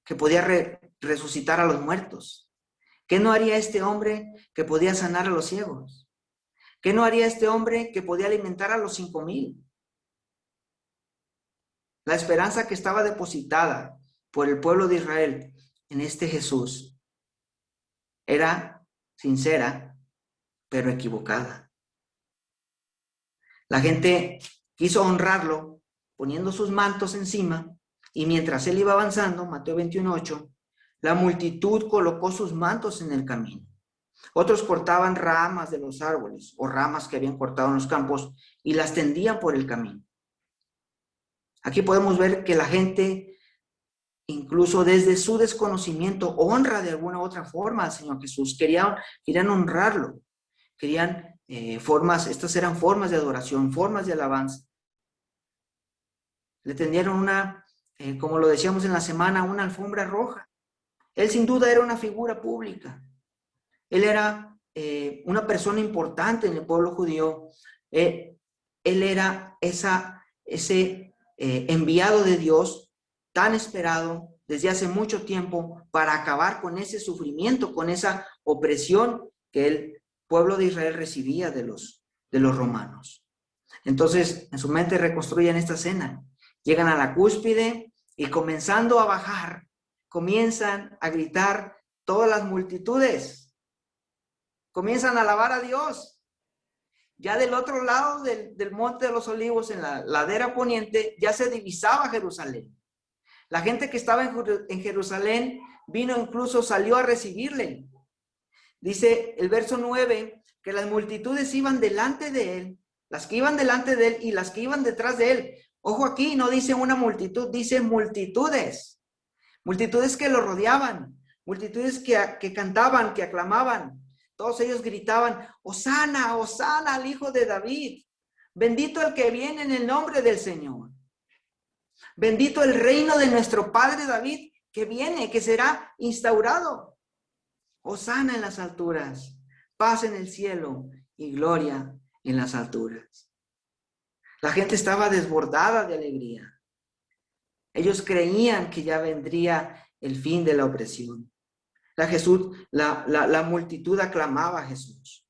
que podía resucitar a los muertos? ¿Qué no haría este hombre que podía sanar a los ciegos? ¿Qué no haría este hombre que podía alimentar a los 5,000? La esperanza que estaba depositada por el pueblo de Israel en este Jesús era sincera, pero equivocada. La gente quiso honrarlo poniendo sus mantos encima, y mientras él iba avanzando, Mateo 21:8, la multitud colocó sus mantos en el camino. Otros cortaban ramas de los árboles o ramas que habían cortado en los campos y las tendían por el camino. Aquí podemos ver que la gente, incluso desde su desconocimiento, honra de alguna u otra forma al Señor Jesús. Querían honrarlo. Querían estas eran formas de adoración, formas de alabanza. Le tendieron como lo decíamos en la semana, una alfombra roja. Él sin duda era una figura pública. Él era una persona importante en el pueblo judío. Él era ese enviado de Dios tan esperado desde hace mucho tiempo para acabar con ese sufrimiento, con esa opresión que el pueblo de Israel recibía de los romanos. Entonces, en su mente reconstruyen esta escena. Llegan a la cúspide y comenzando a bajar, comienzan a gritar todas las multitudes. Comienzan a alabar a Dios. Ya del otro lado del Monte de los Olivos, en la ladera poniente, ya se divisaba Jerusalén. La gente que estaba en Jerusalén salió a recibirle. Dice el verso 9 que las multitudes iban delante de él, las que iban delante de él y las que iban detrás de él. Ojo aquí, no dice una multitud, dice multitudes. Multitudes que lo rodeaban, multitudes que cantaban, que aclamaban. Todos ellos gritaban, Hosana, Hosana al Hijo de David. Bendito el que viene en el nombre del Señor. Bendito el reino de nuestro Padre David, que viene, que será instaurado. Hosana en las alturas, paz en el cielo y gloria en las alturas. La gente estaba desbordada de alegría. Ellos creían que ya vendría el fin de la opresión. La multitud aclamaba a Jesús.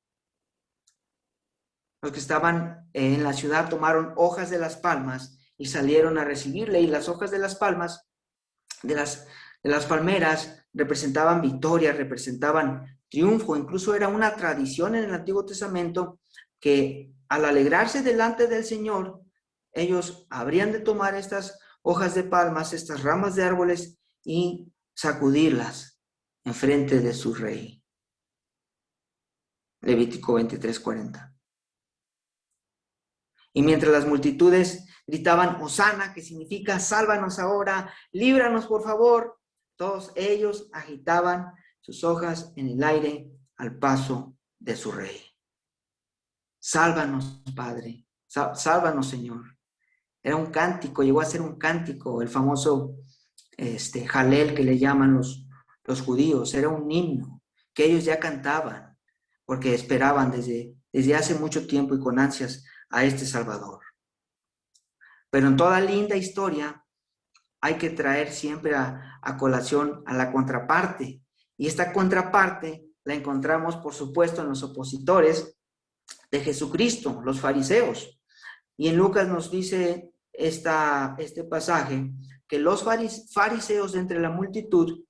Los que estaban en la ciudad tomaron hojas de las palmas y salieron a recibirle, y las hojas de las palmas, de las palmeras, representaban victoria, representaban triunfo. Incluso era una tradición en el Antiguo Testamento que al alegrarse delante del Señor, ellos habrían de tomar estas hojas de palmas, estas ramas de árboles, y sacudirlas en frente de su rey. Levítico 23:40. Y mientras las multitudes gritaban Hosana, que significa sálvanos ahora, líbranos por favor, todos ellos agitaban sus hojas en el aire al paso de su rey. Sálvanos, Padre, sálvanos, Señor. Era un cántico, llegó a ser un cántico, el famoso Jalel que le llaman los judíos. Era un himno que ellos ya cantaban porque esperaban desde hace mucho tiempo y con ansias a este Salvador. Pero en toda linda historia hay que traer siempre a colación a la contraparte. Y esta contraparte la encontramos, por supuesto, en los opositores de Jesucristo, los fariseos. Y en Lucas nos dice este pasaje que los fariseos de entre la multitud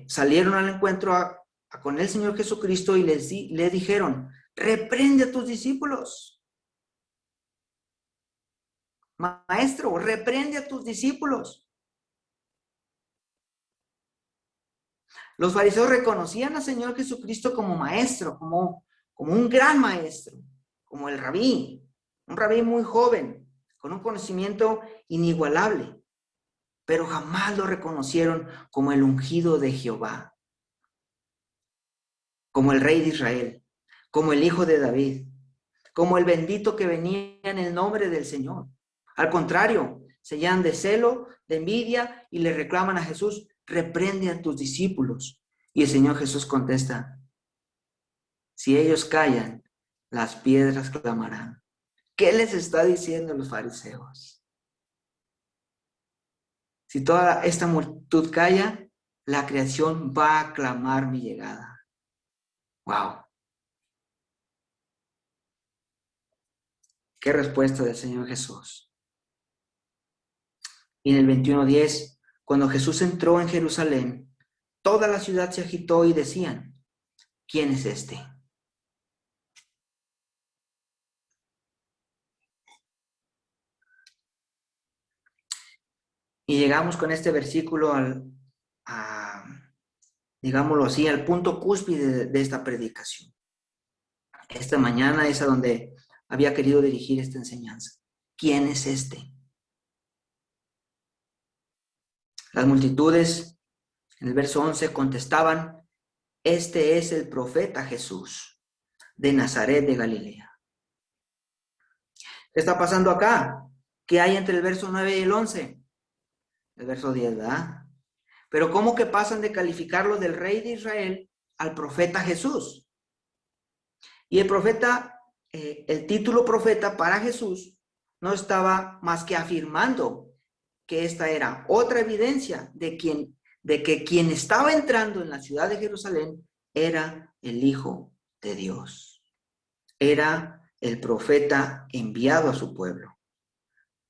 salieron al encuentro con el Señor Jesucristo y le dijeron, reprende a tus discípulos. Maestro, reprende a tus discípulos. Los fariseos reconocían al Señor Jesucristo como maestro, como un gran maestro, como el rabí, un rabí muy joven, con un conocimiento inigualable, pero jamás lo reconocieron como el ungido de Jehová, como el rey de Israel, como el hijo de David, como el bendito que venía en el nombre del Señor. Al contrario, se llenan de celo, de envidia y le reclaman a Jesús, reprende a tus discípulos. Y el Señor Jesús contesta, si ellos callan, las piedras clamarán. ¿Qué les está diciendo a los fariseos? Si toda esta multitud calla, la creación va a clamar mi llegada. ¡Wow! ¡Qué respuesta del Señor Jesús! Y en el 21:10, cuando Jesús entró en Jerusalén, toda la ciudad se agitó y decían, ¿quién es este? Y llegamos con este versículo digámoslo así, al punto cúspide de esta predicación. Esta mañana es a donde había querido dirigir esta enseñanza. ¿Quién es este? Las multitudes, en el verso 11, contestaban, este es el profeta Jesús, de Nazaret de Galilea. ¿Qué está pasando acá? ¿Qué hay entre el verso 9 y el 11? El verso 10, ¿verdad? Pero ¿cómo que pasan de calificarlo del rey de Israel al profeta Jesús? Y el profeta, el título profeta para Jesús no estaba más que afirmando que esta era otra evidencia de que quien estaba entrando en la ciudad de Jerusalén era el Hijo de Dios. Era el profeta enviado a su pueblo.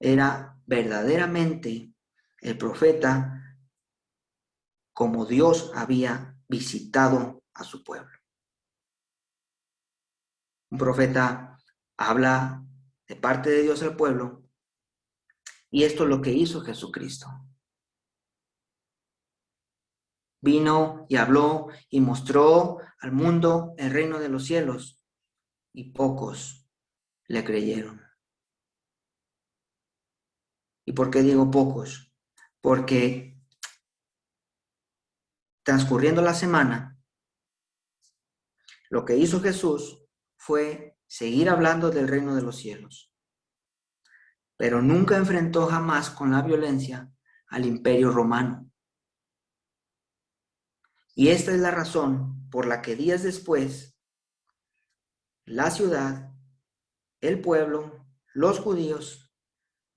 Era verdaderamente el profeta como Dios había visitado a su pueblo. Un profeta habla de parte de Dios al pueblo, y esto es lo que hizo Jesucristo. Vino y habló y mostró al mundo el reino de los cielos, y pocos le creyeron. ¿Y por qué digo pocos? Porque transcurriendo la semana, lo que hizo Jesús fue seguir hablando del reino de los cielos, pero nunca enfrentó jamás con la violencia al imperio romano. Y esta es la razón por la que días después, la ciudad, el pueblo, los judíos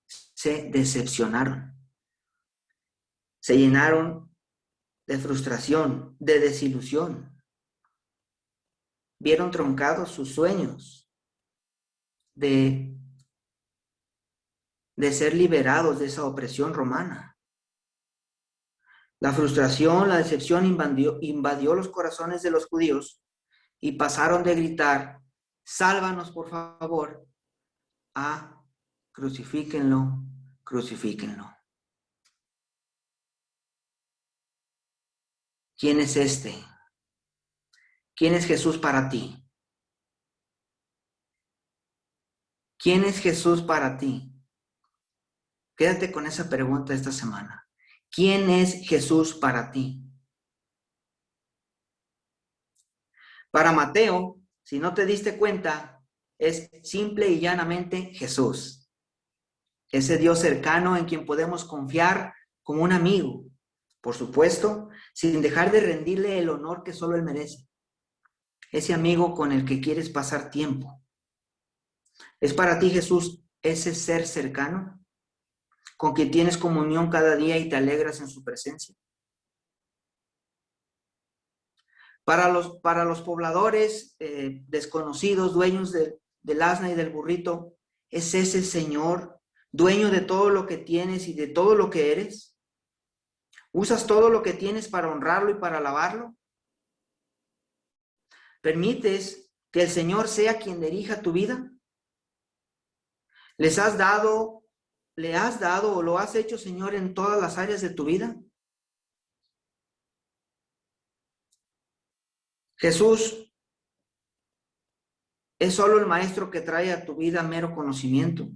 se decepcionaron. Se llenaron de frustración, de desilusión. Vieron truncados sus sueños de ser liberados de esa opresión romana. La frustración, la decepción invadió los corazones de los judíos y pasaron de gritar, sálvanos por favor, a crucifíquenlo, crucifíquenlo. ¿Quién es este? ¿Quién es Jesús para ti? ¿Quién es Jesús para ti? Quédate con esa pregunta esta semana. ¿Quién es Jesús para ti? Para Mateo, si no te diste cuenta, es simple y llanamente Jesús. Ese Dios cercano en quien podemos confiar como un amigo. Por supuesto, sin dejar de rendirle el honor que solo Él merece. Ese amigo con el que quieres pasar tiempo. ¿Es para ti Jesús ese ser cercano? ¿Con quien tienes comunión cada día y te alegras en su presencia? Para los pobladores desconocidos, dueños del asna y del burrito, ¿Es ese Señor dueño de todo lo que tienes y de todo lo que eres? ¿Usas todo lo que tienes para honrarlo y para alabarlo? ¿Permites que el Señor sea quien dirija tu vida? ¿Le has dado o lo has hecho, Señor, en todas las áreas de tu vida? Jesús es solo el maestro que trae a tu vida mero conocimiento,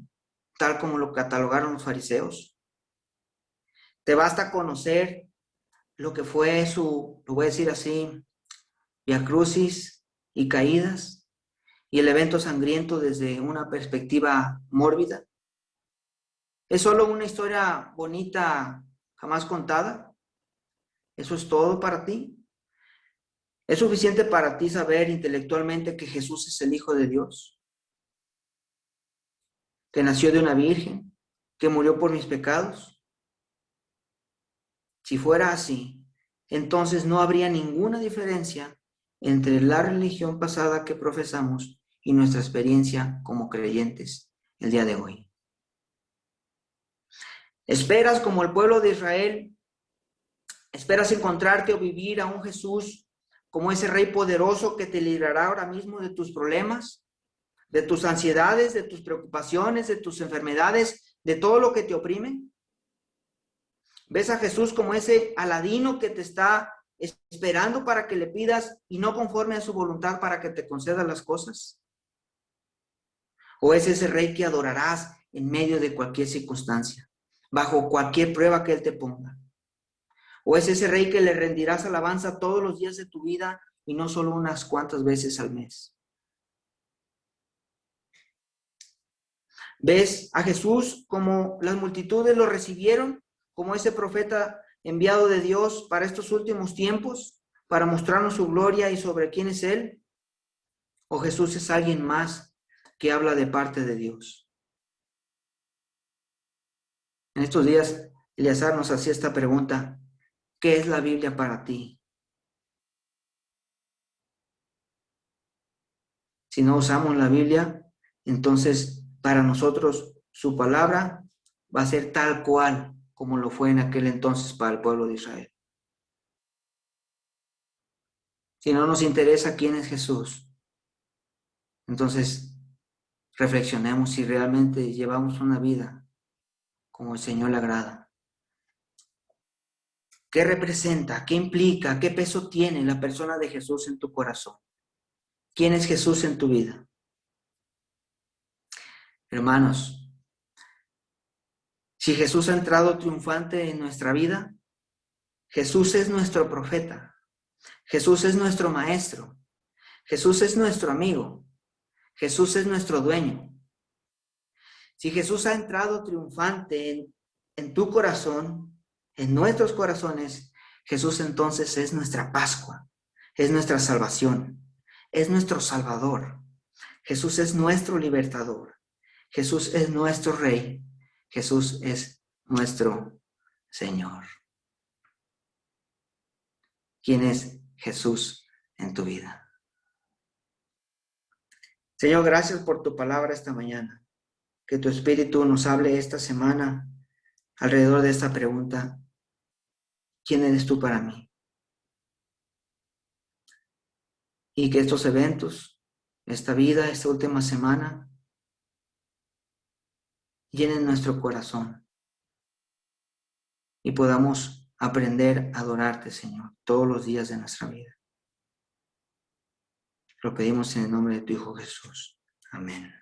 tal como lo catalogaron los fariseos. Te basta conocer lo que fue su, lo voy a decir así, via crucis y caídas, y el evento sangriento desde una perspectiva mórbida. ¿Es solo una historia bonita jamás contada? ¿Eso es todo para ti? ¿Es suficiente para ti saber intelectualmente que Jesús es el Hijo de Dios? ¿Que nació de una virgen? ¿Que murió por mis pecados? Si fuera así, entonces no habría ninguna diferencia entre la religión pasada que profesamos y nuestra experiencia como creyentes el día de hoy. ¿Esperas, como el pueblo de Israel, esperas encontrarte o vivir a un Jesús como ese Rey poderoso que te librará ahora mismo de tus problemas, de tus ansiedades, de tus preocupaciones, de tus enfermedades, de todo lo que te oprime? ¿Ves a Jesús como ese Aladino que te está esperando para que le pidas y no conforme a su voluntad para que te conceda las cosas? ¿O es ese Rey que adorarás en medio de cualquier circunstancia, bajo cualquier prueba que Él te ponga? ¿O es ese Rey que le rendirás alabanza todos los días de tu vida y no solo unas cuantas veces al mes? ¿Ves a Jesús como las multitudes lo recibieron, como ese profeta enviado de Dios para estos últimos tiempos, para mostrarnos su gloria y sobre quién es Él? ¿O Jesús es alguien más que habla de parte de Dios? En estos días, Eleazar nos hacía esta pregunta: ¿qué es la Biblia para ti? Si no usamos la Biblia, entonces para nosotros su palabra va a ser tal cual como lo fue en aquel entonces para el pueblo de Israel. Si no nos interesa quién es Jesús, entonces reflexionemos si realmente llevamos una vida como el Señor le agrada. ¿Qué representa? ¿Qué implica? ¿Qué peso tiene la persona de Jesús en tu corazón? ¿Quién es Jesús en tu vida? Hermanos, si Jesús ha entrado triunfante en nuestra vida, Jesús es nuestro profeta, Jesús es nuestro maestro, Jesús es nuestro amigo, Jesús es nuestro dueño. Si Jesús ha entrado triunfante en tu corazón, en nuestros corazones, Jesús entonces es nuestra Pascua, es nuestra salvación, es nuestro Salvador. Jesús es nuestro libertador, Jesús es nuestro Rey, Jesús es nuestro Señor. ¿Quién es Jesús en tu vida? Señor, gracias por tu palabra esta mañana. Que tu Espíritu nos hable esta semana alrededor de esta pregunta: ¿quién eres tú para mí? Y que estos eventos, esta vida, esta última semana, llenen nuestro corazón y podamos aprender a adorarte, Señor, todos los días de nuestra vida. Lo pedimos en el nombre de tu Hijo Jesús. Amén.